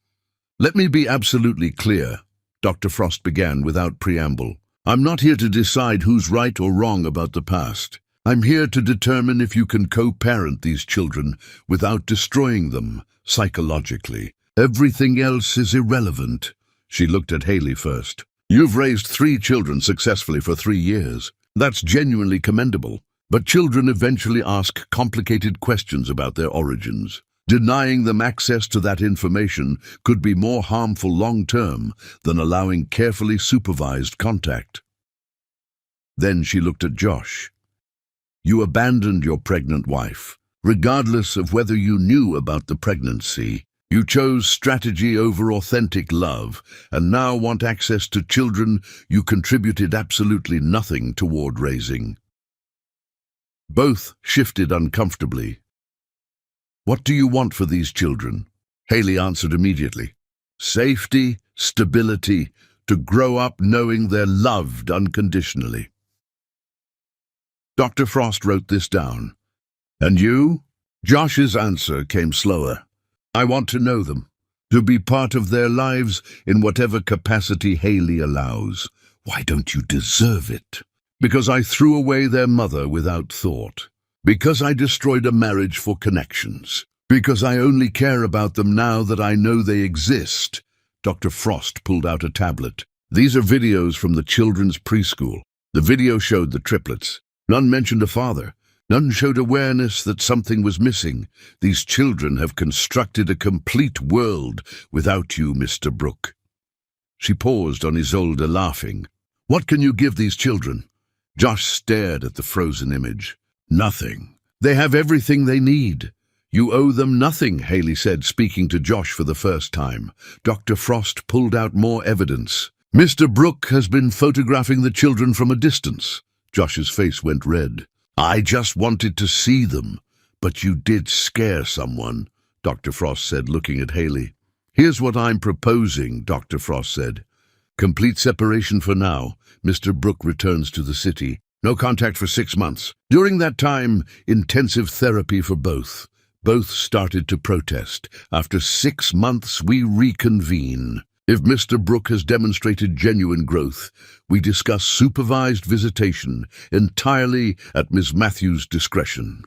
Let me be absolutely clear, Dr. Frost began without preamble. I'm not here to decide who's right or wrong about the past. I'm here to determine if you can co-parent these children without destroying them psychologically. Everything else is irrelevant. She looked at Haley first. You've raised 3 children successfully for 3 years. That's genuinely commendable. But children eventually ask complicated questions about their origins. Denying them access to that information could be more harmful long-term than allowing carefully supervised contact. Then she looked at Josh. You abandoned your pregnant wife. Regardless of whether you knew about the pregnancy, you chose strategy over authentic love, and now want access to children you contributed absolutely nothing toward raising. Both shifted uncomfortably. What do you want for these children? Haley answered immediately. Safety, stability, to grow up knowing they're loved unconditionally. Dr. Frost wrote this down. And you? Josh's answer came slower. I want to know them, to be part of their lives in whatever capacity Haley allows. Why don't you deserve it? Because I threw away their mother without thought. Because I destroyed a marriage for connections. Because I only care about them now that I know they exist. Dr. Frost pulled out a tablet. These are videos from the children's preschool. The video showed the triplets. None mentioned a father. None showed awareness that something was missing. These children have constructed a complete world without you, Mr. Brooke. She paused on Isolde, laughing. What can you give these children? Josh stared at the frozen image. Nothing. They have everything they need. You owe them nothing, Haley said, speaking to Josh for the first time. Dr. Frost pulled out more evidence. Mr. Brooke has been photographing the children from a distance. Josh's face went red. I just wanted to see them. But you did scare someone, Dr. Frost said, looking at Haley. Here's what I'm proposing, Dr. Frost said. Complete separation for now. Mr. Brooke returns to the city. No contact for 6 months. During that time, intensive therapy for both. Both started to protest. After 6 months, we reconvene. If Mr. Brooke has demonstrated genuine growth, we discuss supervised visitation entirely at Ms. Matthews' discretion.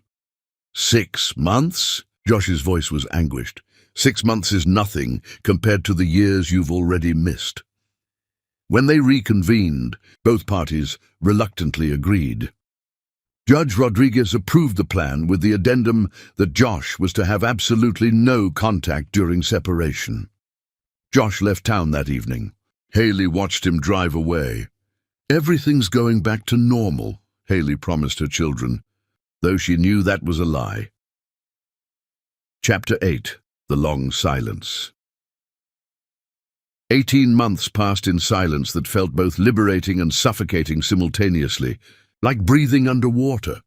6 months? Josh's voice was anguished. 6 months is nothing compared to the years you've already missed. When they reconvened, both parties reluctantly agreed. Judge Rodriguez approved the plan with the addendum that Josh was to have absolutely no contact during separation. Josh left town that evening. Haley watched him drive away. "Everything's going back to normal," Haley promised her children, though she knew that was a lie. Chapter 8. The Long Silence. 18 months passed in silence that felt both liberating and suffocating simultaneously, like breathing underwater,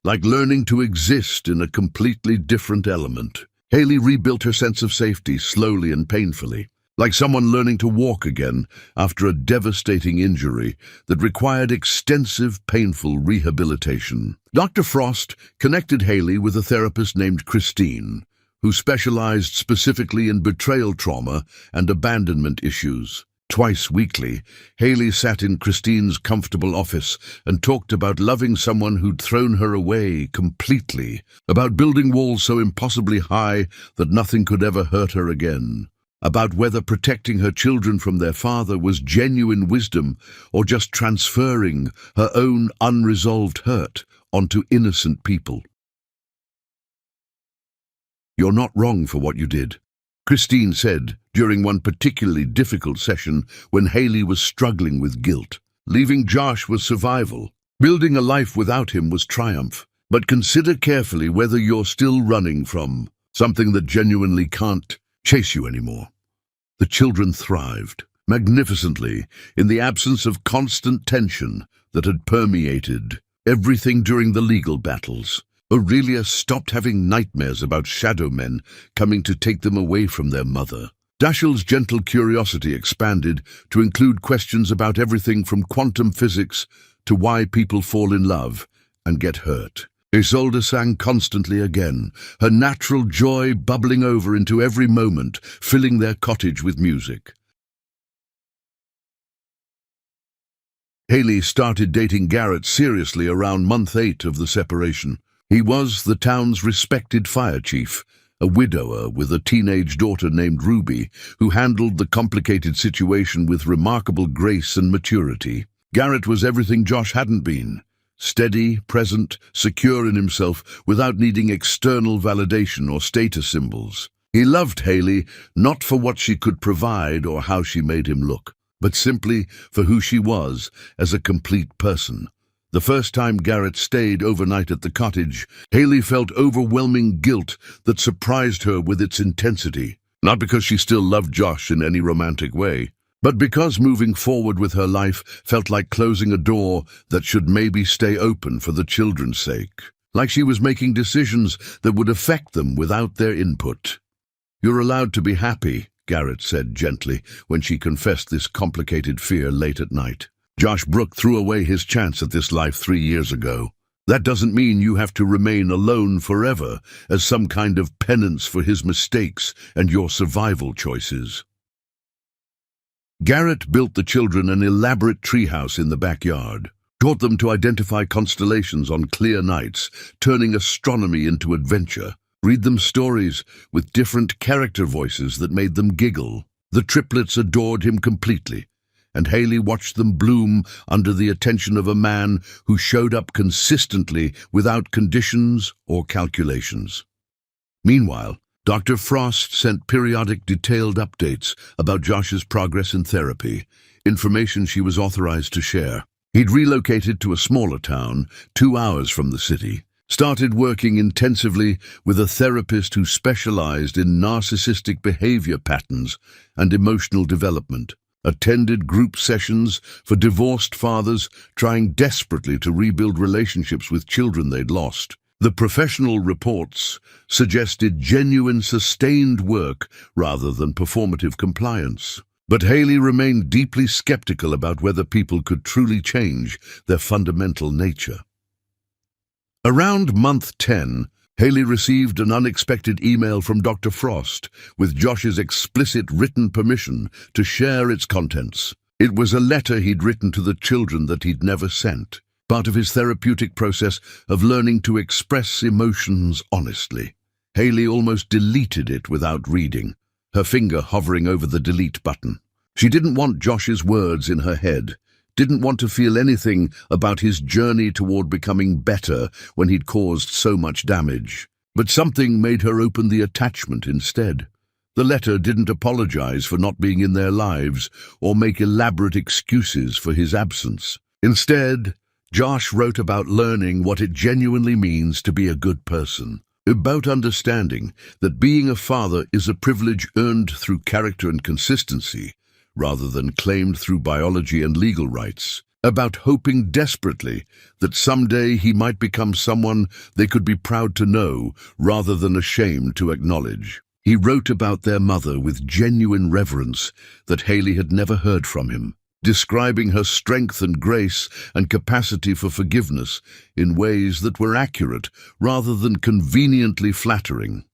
like learning to exist in a completely different element. Haley rebuilt her sense of safety slowly and painfully, like someone learning to walk again after a devastating injury that required extensive, painful rehabilitation. Dr. Frost connected Haley with a therapist named Christine, who specialized specifically in betrayal trauma and abandonment issues. Twice weekly, Haley sat in Christine's comfortable office and talked about loving someone who'd thrown her away completely, about building walls so impossibly high that nothing could ever hurt her again, about whether protecting her children from their father was genuine wisdom or just transferring her own unresolved hurt onto innocent people. "You're not wrong for what you did," Christine said during one particularly difficult session when Haley was struggling with guilt. "Leaving Josh was survival. Building a life without him was triumph. But consider carefully whether you're still running from something that genuinely can't chase you anymore." The children thrived magnificently in the absence of constant tension that had permeated everything during the legal battles. Aurelia stopped having nightmares about shadow men coming to take them away from their mother. Dashiell's gentle curiosity expanded to include questions about everything from quantum physics to why people fall in love and get hurt. Isolde sang constantly again, her natural joy bubbling over into every moment, filling their cottage with music. Haley started dating Garrett seriously around month 8 of the separation. He was the town's respected fire chief, a widower with a teenage daughter named Ruby, who handled the complicated situation with remarkable grace and maturity. Garrett was everything Josh hadn't been: steady, present, secure in himself without needing external validation or status symbols. He loved Haley not for what she could provide or how she made him look, but simply for who she was as a complete person. The first time Garrett stayed overnight at the cottage, Haley felt overwhelming guilt that surprised her with its intensity. Not because she still loved Josh in any romantic way, but because moving forward with her life felt like closing a door that should maybe stay open for the children's sake. Like she was making decisions that would affect them without their input. "You're allowed to be happy," Garrett said gently when she confessed this complicated fear late at night. "Josh Brooke threw away his chance at this life 3 years ago. That doesn't mean you have to remain alone forever as some kind of penance for his mistakes and your survival choices." Garrett built the children an elaborate treehouse in the backyard, taught them to identify constellations on clear nights, turning astronomy into adventure, read them stories with different character voices that made them giggle. The triplets adored him completely, and Haley watched them bloom under the attention of a man who showed up consistently without conditions or calculations. Meanwhile, Dr. Frost sent periodic detailed updates about Josh's progress in therapy, information she was authorized to share. He'd relocated to a smaller town, 2 hours from the city, started working intensively with a therapist who specialized in narcissistic behavior patterns and emotional development, attended group sessions for divorced fathers trying desperately to rebuild relationships with children they'd lost. The professional reports suggested genuine, sustained work rather than performative compliance. But Haley remained deeply skeptical about whether people could truly change their fundamental nature. Around month 10, Haley received an unexpected email from Dr. Frost with Josh's explicit written permission to share its contents. It was a letter he'd written to the children that he'd never sent, part of his therapeutic process of learning to express emotions honestly. Haley almost deleted it without reading, her finger hovering over the delete button. She didn't want Josh's words in her head, didn't want to feel anything about his journey toward becoming better when he'd caused so much damage. But something made her open the attachment instead. The letter didn't apologize for not being in their lives or make elaborate excuses for his absence. Instead, Josh wrote about learning what it genuinely means to be a good person, about understanding that being a father is a privilege earned through character and consistency, rather than claimed through biology and legal rights, about hoping desperately that someday he might become someone they could be proud to know rather than ashamed to acknowledge. He wrote about their mother with genuine reverence that Haley had never heard from him, describing her strength and grace and capacity for forgiveness in ways that were accurate rather than conveniently flattering.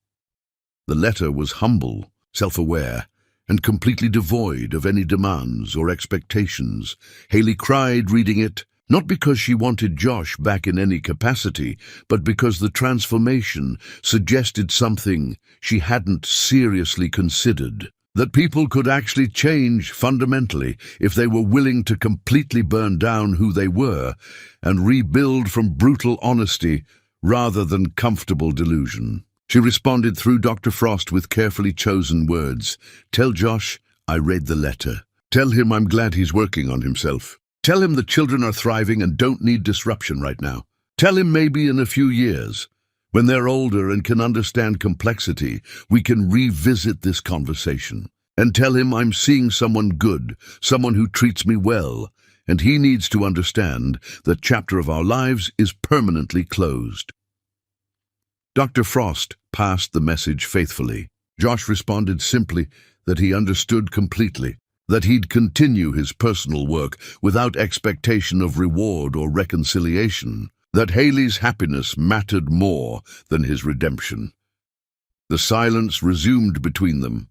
The letter was humble, self-aware, and completely devoid of any demands or expectations. Haley cried reading it, not because she wanted Josh back in any capacity, but because the transformation suggested something she hadn't seriously considered. That people could actually change fundamentally if they were willing to completely burn down who they were and rebuild from brutal honesty rather than comfortable delusion. She responded through Dr. Frost with carefully chosen words. Tell Josh I read the letter. Tell him I'm glad he's working on himself. Tell him the children are thriving and don't need disruption right now. Tell him maybe in a few years, when they're older and can understand complexity, we can revisit this conversation. And tell him I'm seeing someone good, someone who treats me well, and he needs to understand that chapter of our lives is permanently closed. Dr. Frost passed the message faithfully. Josh responded simply that he understood completely, that he'd continue his personal work without expectation of reward or reconciliation, that Haley's happiness mattered more than his redemption. The silence resumed between them,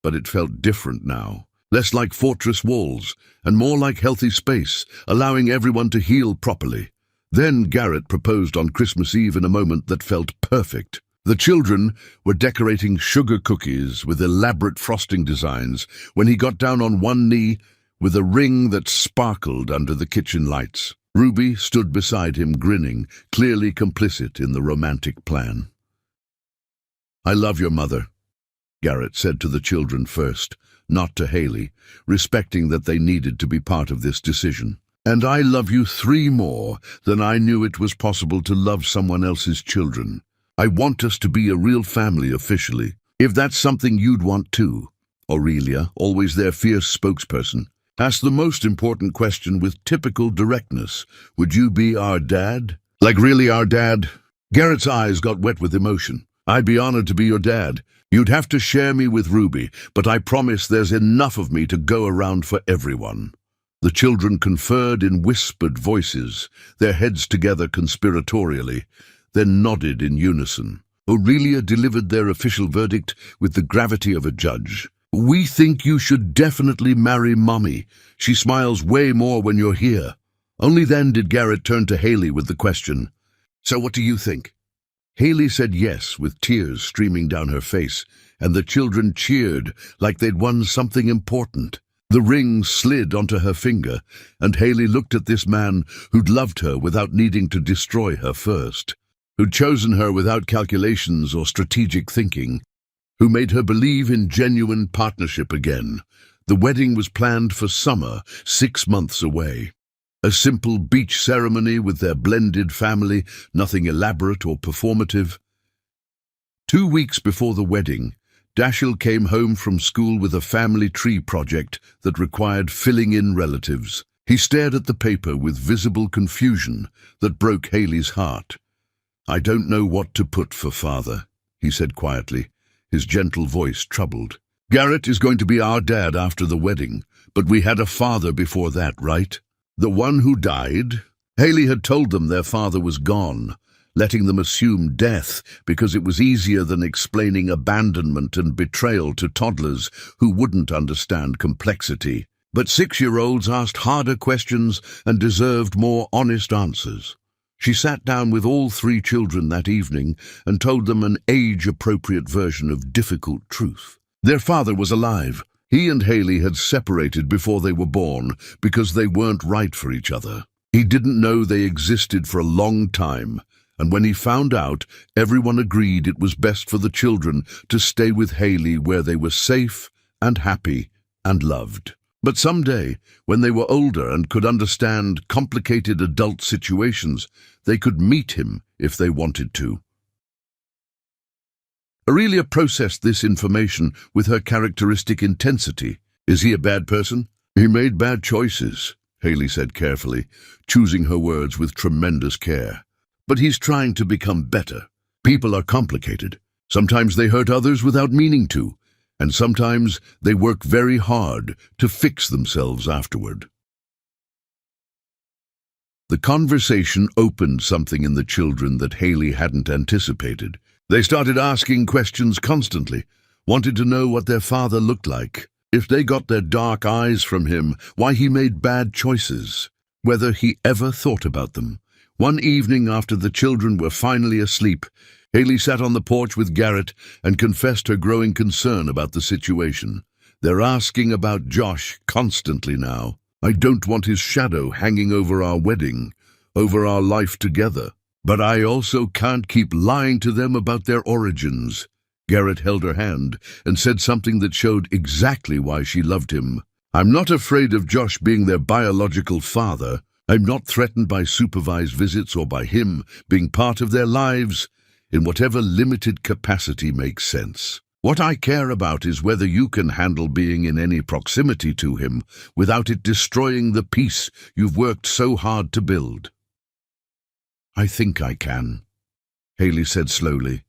but it felt different now, less like fortress walls and more like healthy space, allowing everyone to heal properly. Then Garrett proposed on Christmas Eve in a moment that felt perfect. The children were decorating sugar cookies with elaborate frosting designs when he got down on one knee with a ring that sparkled under the kitchen lights. Ruby stood beside him grinning, clearly complicit in the romantic plan. I love your mother, Garrett said to the children first, not to Haley, respecting that they needed to be part of this decision. And I love you 3 more than I knew it was possible to love someone else's children. I want us to be a real family officially, if that's something you'd want too. Aurelia, always their fierce spokesperson, asked the most important question with typical directness. Would you be our dad? Like really our dad? Garrett's eyes got wet with emotion. I'd be honored to be your dad. You'd have to share me with Ruby, but I promise there's enough of me to go around for everyone. The children conferred in whispered voices, their heads together conspiratorially, then nodded in unison. Aurelia delivered their official verdict with the gravity of a judge. We think you should definitely marry Mommy. She smiles way more when you're here. Only then did Garrett turn to Haley with the question, so what do you think? Haley said yes with tears streaming down her face, and the children cheered like they'd won something important. The ring slid onto her finger, and Haley looked at this man who'd loved her without needing to destroy her first, who'd chosen her without calculations or strategic thinking, who made her believe in genuine partnership again. The wedding was planned for summer, 6 months away. A simple beach ceremony with their blended family, nothing elaborate or performative. 2 weeks before the wedding, Dashiell came home from school with a family tree project that required filling in relatives. He stared at the paper with visible confusion that broke Haley's heart. I don't know what to put for father, he said quietly, his gentle voice troubled. Garrett is going to be our dad after the wedding, but we had a father before that, right? The one who died? Haley had told them their father was gone, letting them assume death because it was easier than explaining abandonment and betrayal to toddlers who wouldn't understand complexity. But 6-year-olds asked harder questions and deserved more honest answers. She sat down with all 3 children that evening and told them an age-appropriate version of difficult truth. Their father was alive. He and Haley had separated before they were born because they weren't right for each other. He didn't know they existed for a long time, and when he found out, everyone agreed it was best for the children to stay with Haley where they were safe and happy and loved. But someday, when they were older and could understand complicated adult situations, they could meet him if they wanted to. Aurelia processed this information with her characteristic intensity. Is he a bad person? He made bad choices, Haley said carefully, choosing her words with tremendous care. But he's trying to become better. People are complicated. Sometimes they hurt others without meaning to, and sometimes they work very hard to fix themselves afterward. The conversation opened something in the children that Haley hadn't anticipated. They started asking questions constantly, wanted to know what their father looked like, if they got their dark eyes from him, why he made bad choices, whether he ever thought about them. One evening after the children were finally asleep, Haley sat on the porch with Garrett and confessed her growing concern about the situation. They're asking about Josh constantly now. I don't want his shadow hanging over our wedding, over our life together. But I also can't keep lying to them about their origins. Garrett held her hand and said something that showed exactly why she loved him. I'm not afraid of Josh being their biological father. I'm not threatened by supervised visits or by him being part of their lives in whatever limited capacity makes sense. What I care about is whether you can handle being in any proximity to him without it destroying the peace you've worked so hard to build. I think I can, Haley said slowly,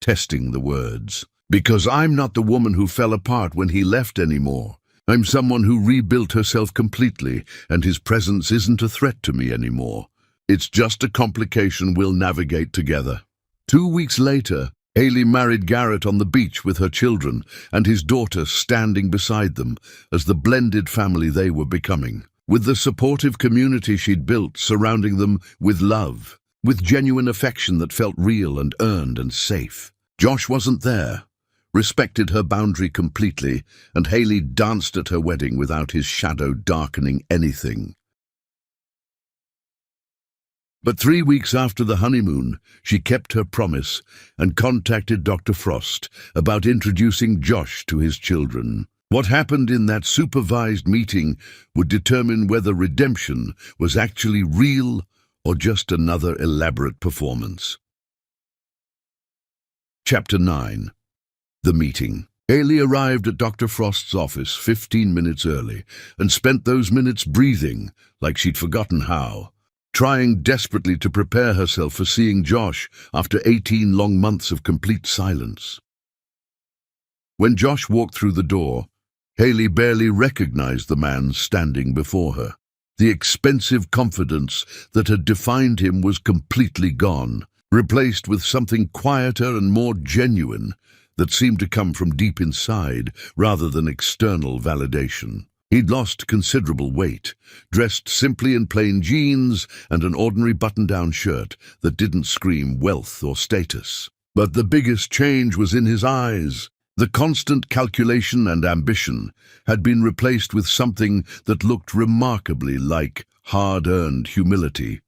testing the words. Because I'm not the woman who fell apart when he left anymore. I'm someone who rebuilt herself completely, and his presence isn't a threat to me anymore. It's just a complication we'll navigate together. 2 weeks later, Haley married Garrett on the beach with her children and his daughter standing beside them as the blended family they were becoming. With the supportive community she'd built surrounding them with love, with genuine affection that felt real and earned and safe. Josh wasn't there, respected her boundary completely, and Haley danced at her wedding without his shadow darkening anything. But 3 weeks after the honeymoon, she kept her promise and contacted Dr. Frost about introducing Josh to his children. What happened in that supervised meeting would determine whether redemption was actually real or just another elaborate performance. Chapter 9. The Meeting. Haley arrived at Dr. Frost's office 15 minutes early and spent those minutes breathing like she'd forgotten how, trying desperately to prepare herself for seeing Josh after 18 long months of complete silence. When Josh walked through the door, Haley barely recognized the man standing before her. The expensive confidence that had defined him was completely gone, replaced with something quieter and more genuine that seemed to come from deep inside rather than external validation. He'd lost considerable weight, dressed simply in plain jeans and an ordinary button-down shirt that didn't scream wealth or status. But the biggest change was in his eyes. The constant calculation and ambition had been replaced with something that looked remarkably like hard-earned humility.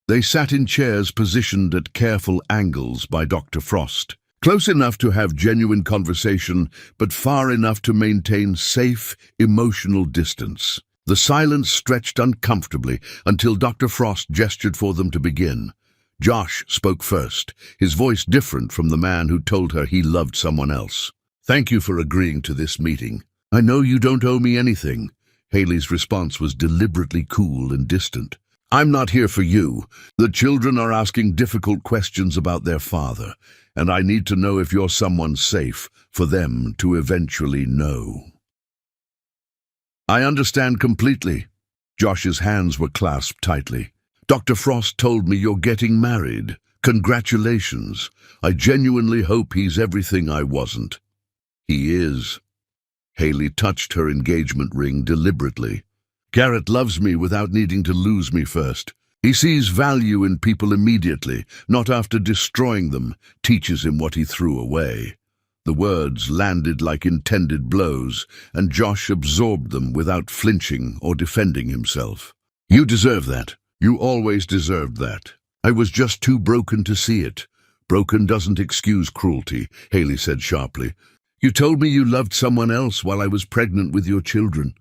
They sat in chairs positioned at careful angles by Dr. Frost, close enough to have genuine conversation, but far enough to maintain safe, emotional distance. The silence stretched uncomfortably until Dr. Frost gestured for them to begin. Josh spoke first, his voice different from the man who told her he loved someone else. Thank you for agreeing to this meeting. I know you don't owe me anything. Haley's response was deliberately cool and distant. I'm not here for you. The children are asking difficult questions about their father, and I need to know if you're someone safe for them to eventually know. I understand completely. Josh's hands were clasped tightly. Dr. Frost told me you're getting married. Congratulations. I genuinely hope he's everything I wasn't. He is. Haley touched her engagement ring deliberately. Garrett loves me without needing to lose me first. He sees value in people immediately, not after destroying them, teaches him what he threw away. The words landed like intended blows, and Josh absorbed them without flinching or defending himself. "You deserve that. You always deserved that. I was just too broken to see it." "Broken doesn't excuse cruelty," Haley said sharply. "You told me you loved someone else while I was pregnant with your children.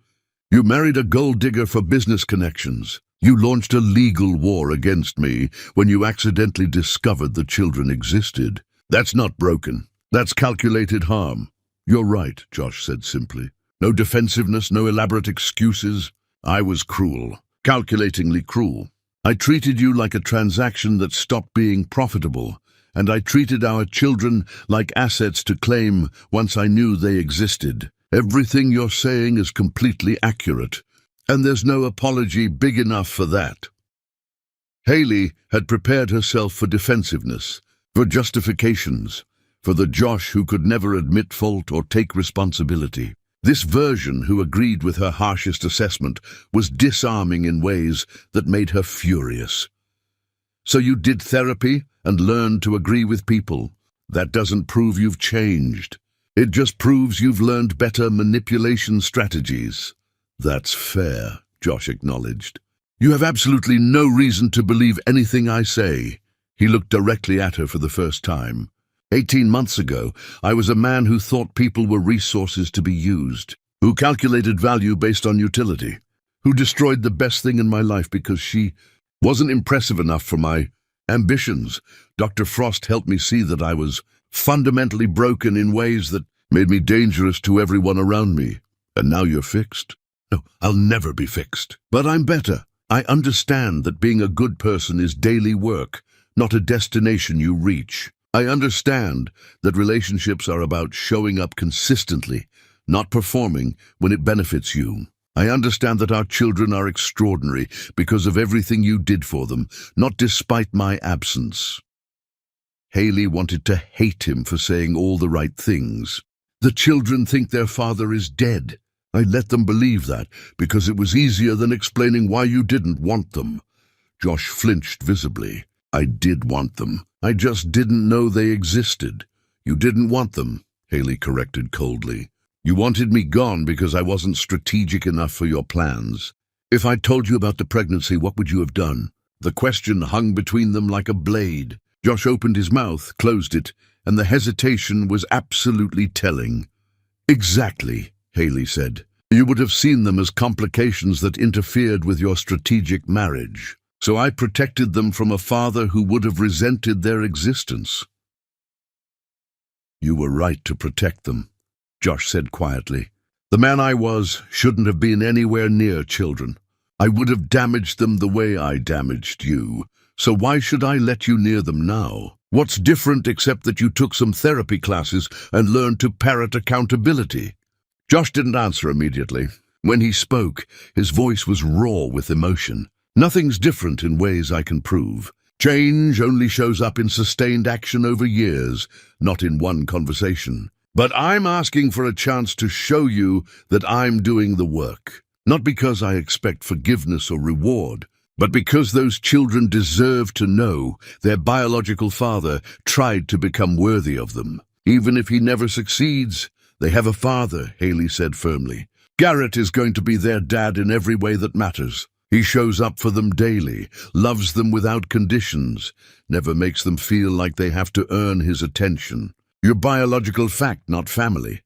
You married a gold digger for business connections. You launched a legal war against me when you accidentally discovered the children existed. That's not broken. That's calculated harm." "You're right," Josh said simply. "No defensiveness, no elaborate excuses. I was cruel, calculatingly cruel. I treated you like a transaction that stopped being profitable, and I treated our children like assets to claim once I knew they existed. Everything you're saying is completely accurate, and there's no apology big enough for that." Haley had prepared herself for defensiveness, for justifications, for the Josh who could never admit fault or take responsibility. This version, who agreed with her harshest assessment, was disarming in ways that made her furious. "So you did therapy and learned to agree with people. That doesn't prove you've changed. It just proves you've learned better manipulation strategies." "That's fair," Josh acknowledged. "You have absolutely no reason to believe anything I say." He looked directly at her for the first time. 18 months ago, I was a man who thought people were resources to be used, who calculated value based on utility, who destroyed the best thing in my life because she wasn't impressive enough for my ambitions. Dr. Frost helped me see that I was fundamentally broken in ways that made me dangerous to everyone around me. And now you're fixed. No, I'll never be fixed. But I'm better. I understand that being a good person is daily work, not a destination you reach. I understand that relationships are about showing up consistently, not performing when it benefits you. I understand that our children are extraordinary because of everything you did for them, not despite my absence." Haley wanted to hate him for saying all the right things. "The children think their father is dead. I let them believe that because it was easier than explaining why you didn't want them." Josh flinched visibly. "I did want them. I just didn't know they existed." "You didn't want them," Haley corrected coldly. "You wanted me gone because I wasn't strategic enough for your plans. If I'd told you about the pregnancy, what would you have done?" The question hung between them like a blade. Josh opened his mouth, closed it, and the hesitation was absolutely telling. "Exactly," Haley said. "You would have seen them as complications that interfered with your strategic marriage. So I protected them from a father who would have resented their existence." "You were right to protect them," Josh said quietly. "The man I was shouldn't have been anywhere near children. I would have damaged them the way I damaged you. So why should I let you near them now? What's different except that you took some therapy classes and learned to parrot accountability?" Josh didn't answer immediately. When he spoke, his voice was raw with emotion. "Nothing's different in ways I can prove. Change only shows up in sustained action over years, not in one conversation. But I'm asking for a chance to show you that I'm doing the work. Not because I expect forgiveness or reward, but because those children deserve to know their biological father tried to become worthy of them. Even if he never succeeds, they have a father," Haley said firmly. "Garrett is going to be their dad in every way that matters. He shows up for them daily, loves them without conditions, never makes them feel like they have to earn his attention. You're biological fact, not family."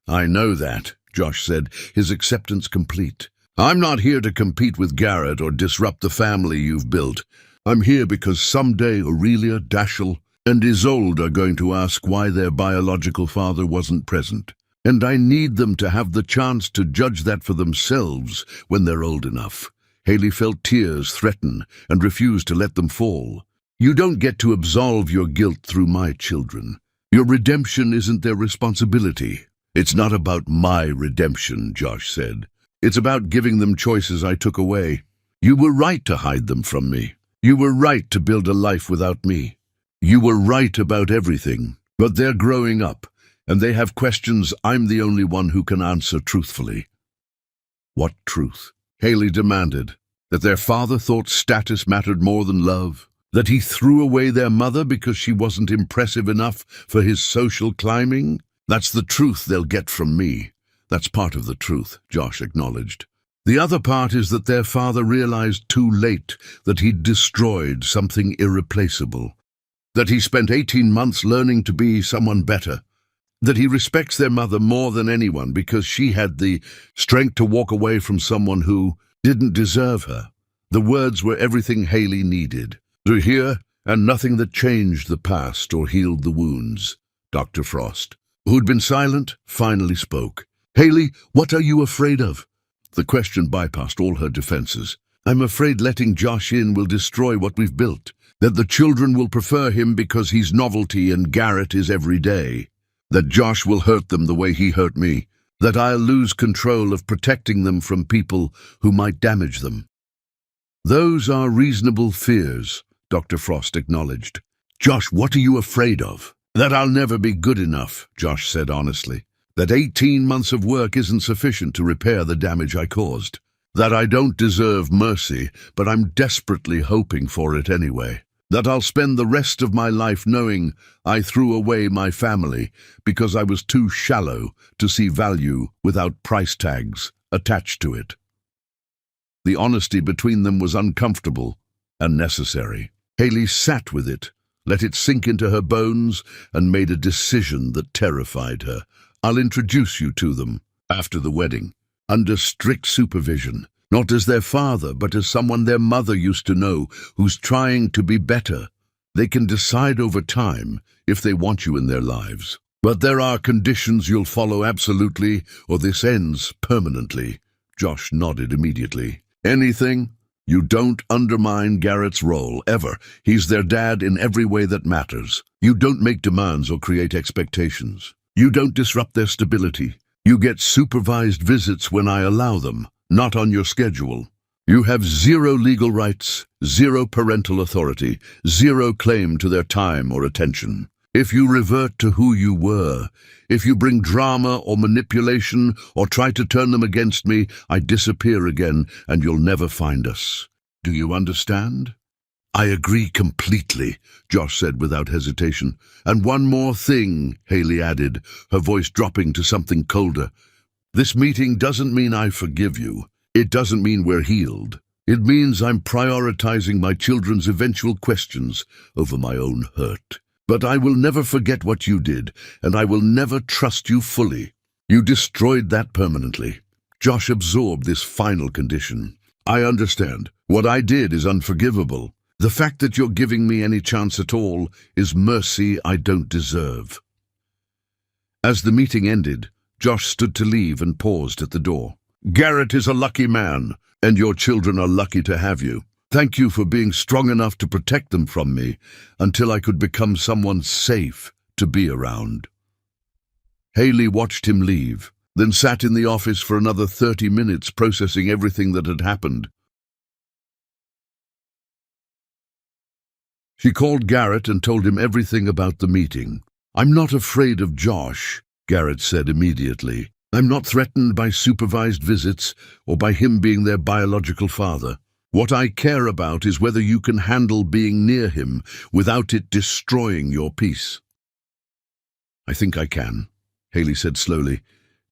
"I know that," Josh said, his acceptance complete. "I'm not here to compete with Garrett or disrupt the family you've built. I'm here because someday Aurelia, Dashiell, and Isolde are going to ask why their biological father wasn't present. And I need them to have the chance to judge that for themselves when they're old enough." Haley felt tears threaten and refused to let them fall. "You don't get to absolve your guilt through my children. Your redemption isn't their responsibility." "It's not about my redemption," Josh said. "It's about giving them choices I took away. You were right to hide them from me. You were right to build a life without me. You were right about everything. But they're growing up, and they have questions I'm the only one who can answer truthfully." "What truth?" Haley demanded. "That their father thought status mattered more than love? That he threw away their mother because she wasn't impressive enough for his social climbing? That's the truth they'll get from me. That's part of the truth, Josh acknowledged. The other part is that their father realized too late that he'd destroyed something irreplaceable. That he spent 18 months learning to be someone better. That he respects their mother more than anyone because she had the strength to walk away from someone who didn't deserve her. The words were everything Haley needed to hear, and nothing that changed the past or healed the wounds. Dr. Frost, who'd been silent, finally spoke. Haley, what are you afraid of? The question bypassed all her defenses. I'm afraid letting Josh in will destroy what we've built. That the children will prefer him because he's novelty and Garrett is every day. That Josh will hurt them the way he hurt me. That I'll lose control of protecting them from people who might damage them. Those are reasonable fears, Dr. Frost acknowledged. Josh, what are you afraid of? That I'll never be good enough, Josh said honestly. That 18 months of work isn't sufficient to repair the damage I caused. That I don't deserve mercy, but I'm desperately hoping for it anyway. That I'll spend the rest of my life knowing I threw away my family because I was too shallow to see value without price tags attached to it. The honesty between them was uncomfortable and necessary. Haley sat with it, let it sink into her bones, and made a decision that terrified her. I'll introduce you to them after the wedding, under strict supervision, not as their father, but as someone their mother used to know who's trying to be better. They can decide over time if they want you in their lives. But there are conditions you'll follow absolutely, or this ends permanently. Josh nodded immediately. Anything? You don't undermine Garrett's role, ever. He's their dad in every way that matters. You don't make demands or create expectations. You don't disrupt their stability. You get supervised visits when I allow them, not on your schedule. You have zero legal rights, zero parental authority, zero claim to their time or attention. If you revert to who you were, if you bring drama or manipulation or try to turn them against me, I disappear again and you'll never find us. Do you understand? I agree completely, Josh said without hesitation. And one more thing, Haley added, her voice dropping to something colder. This meeting doesn't mean I forgive you. It doesn't mean we're healed. It means I'm prioritizing my children's eventual questions over my own hurt. But I will never forget what you did, and I will never trust you fully. You destroyed that permanently. Josh absorbed this final condition. I understand. What I did is unforgivable. The fact that you're giving me any chance at all is mercy I don't deserve. As the meeting ended, Josh stood to leave and paused at the door. Garrett is a lucky man, and your children are lucky to have you. Thank you for being strong enough to protect them from me until I could become someone safe to be around. Haley watched him leave, then sat in the office for another 30 minutes processing everything that had happened. She called Garrett and told him everything about the meeting. I'm not afraid of Josh, Garrett said immediately. I'm not threatened by supervised visits or by him being their biological father. What I care about is whether you can handle being near him without it destroying your peace. I think I can, Haley said slowly,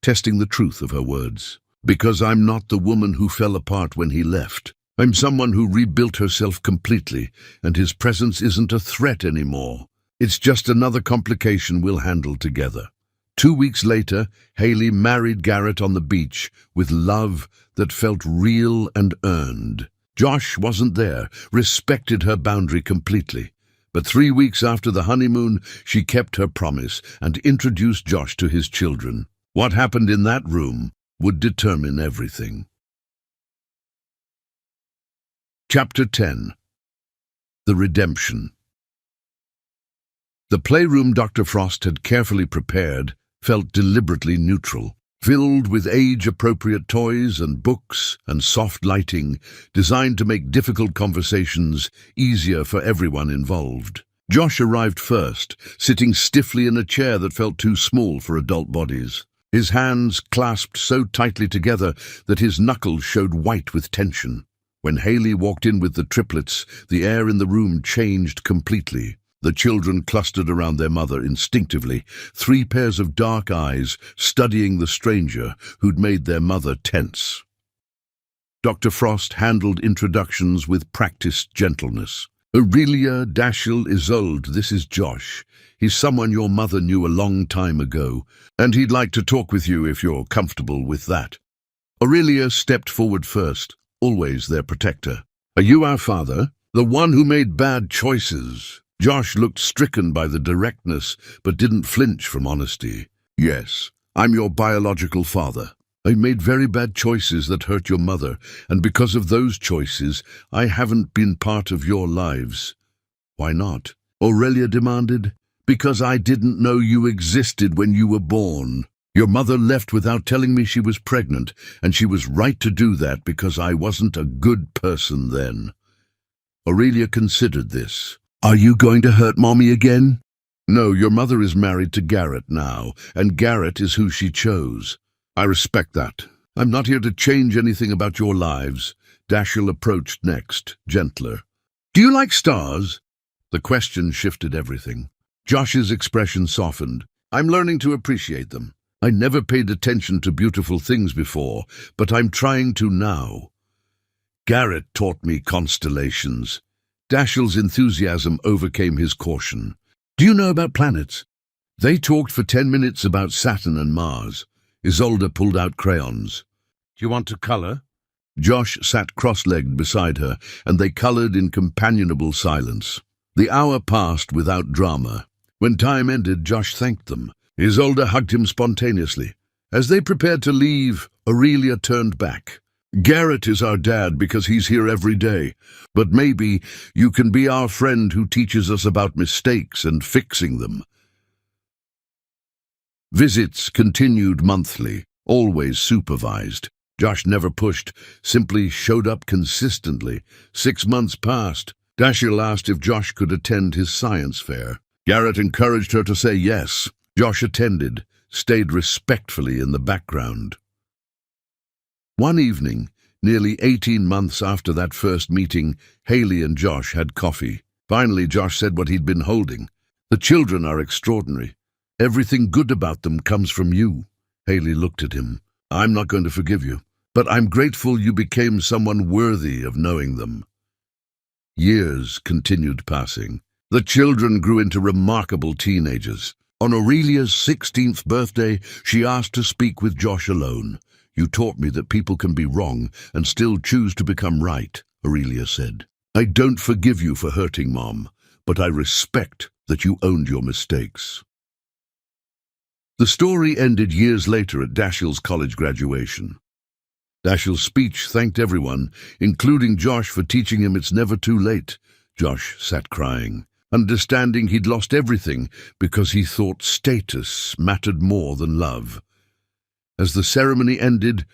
testing the truth of her words. Because I'm not the woman who fell apart when he left. I'm someone who rebuilt herself completely, and his presence isn't a threat anymore. It's just another complication we'll handle together. 2 weeks later, Haley married Garrett on the beach with love that felt real and earned. Josh wasn't there, respected her boundary completely. But 3 weeks after the honeymoon, she kept her promise and introduced Josh to his children. What happened in that room would determine everything. Chapter 10. The Redemption. The playroom Dr. Frost had carefully prepared felt deliberately neutral, filled with age-appropriate toys and books and soft lighting designed to make difficult conversations easier for everyone involved. Josh arrived first, sitting stiffly in a chair that felt too small for adult bodies. His hands clasped so tightly together that his knuckles showed white with tension. When Haley walked in with the triplets, the air in the room changed completely. The children clustered around their mother instinctively, 3 pairs of dark eyes studying the stranger who'd made their mother tense. Dr. Frost handled introductions with practiced gentleness. Aurelia, Dashiell, Isolde, this is Josh. He's someone your mother knew a long time ago, and he'd like to talk with you if you're comfortable with that. Aurelia stepped forward first, always their protector. Are you our father? The one who made bad choices? Josh looked stricken by the directness, but didn't flinch from honesty. Yes, I'm your biological father. I made very bad choices that hurt your mother, and because of those choices, I haven't been part of your lives. Why not? Aurelia demanded. Because I didn't know you existed when you were born. Your mother left without telling me she was pregnant, and she was right to do that because I wasn't a good person then. Aurelia considered this. Are you going to hurt Mommy again? No, your mother is married to Garrett now, and Garrett is who she chose. I respect that. I'm not here to change anything about your lives. Dashiell approached next, gentler. Do you like stars? The question shifted everything. Josh's expression softened. I'm learning to appreciate them. I never paid attention to beautiful things before, but I'm trying to now. Garrett taught me constellations. Dashiell's enthusiasm overcame his caution. Do you know about planets? They talked for 10 minutes about Saturn and Mars. Isolde pulled out crayons. Do you want to color? Josh sat cross-legged beside her, and they colored in companionable silence. The hour passed without drama. When time ended, Josh thanked them. Isolde hugged him spontaneously. As they prepared to leave, Aurelia turned back. Garrett is our dad because he's here every day, but maybe you can be our friend who teaches us about mistakes and fixing them. Visits continued monthly, always supervised. Josh never pushed, simply showed up consistently. 6 months passed. Dashiell asked if Josh could attend his science fair. Garrett encouraged her to say yes. Josh attended, stayed respectfully in the background. One evening, nearly 18 months after that first meeting, Haley and Josh had coffee. Finally, Josh said what he'd been holding. The children are extraordinary. Everything good about them comes from you. Haley looked at him. I'm not going to forgive you, but I'm grateful you became someone worthy of knowing them. Years continued passing. The children grew into remarkable teenagers. On Aurelia's 16th birthday, she asked to speak with Josh alone. You taught me that people can be wrong and still choose to become right, Aurelia said. I don't forgive you for hurting Mom, but I respect that you owned your mistakes. The story ended years later at Dashiell's college graduation. Dashiell's speech thanked everyone, including Josh, for teaching him it's never too late. Josh sat crying, understanding he'd lost everything because he thought status mattered more than love. As the ceremony ended,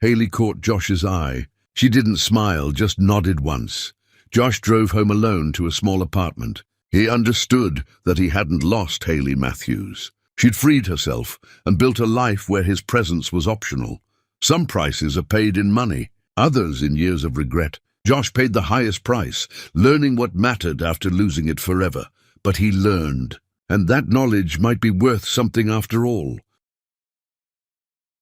Haley caught Josh's eye. She didn't smile, just nodded once. Josh drove home alone to a small apartment. He understood that he hadn't lost Haley Matthews. She'd freed herself and built a life where his presence was optional. Some prices are paid in money, others in years of regret. Josh paid the highest price, learning what mattered after losing it forever. But he learned, and that knowledge might be worth something after all.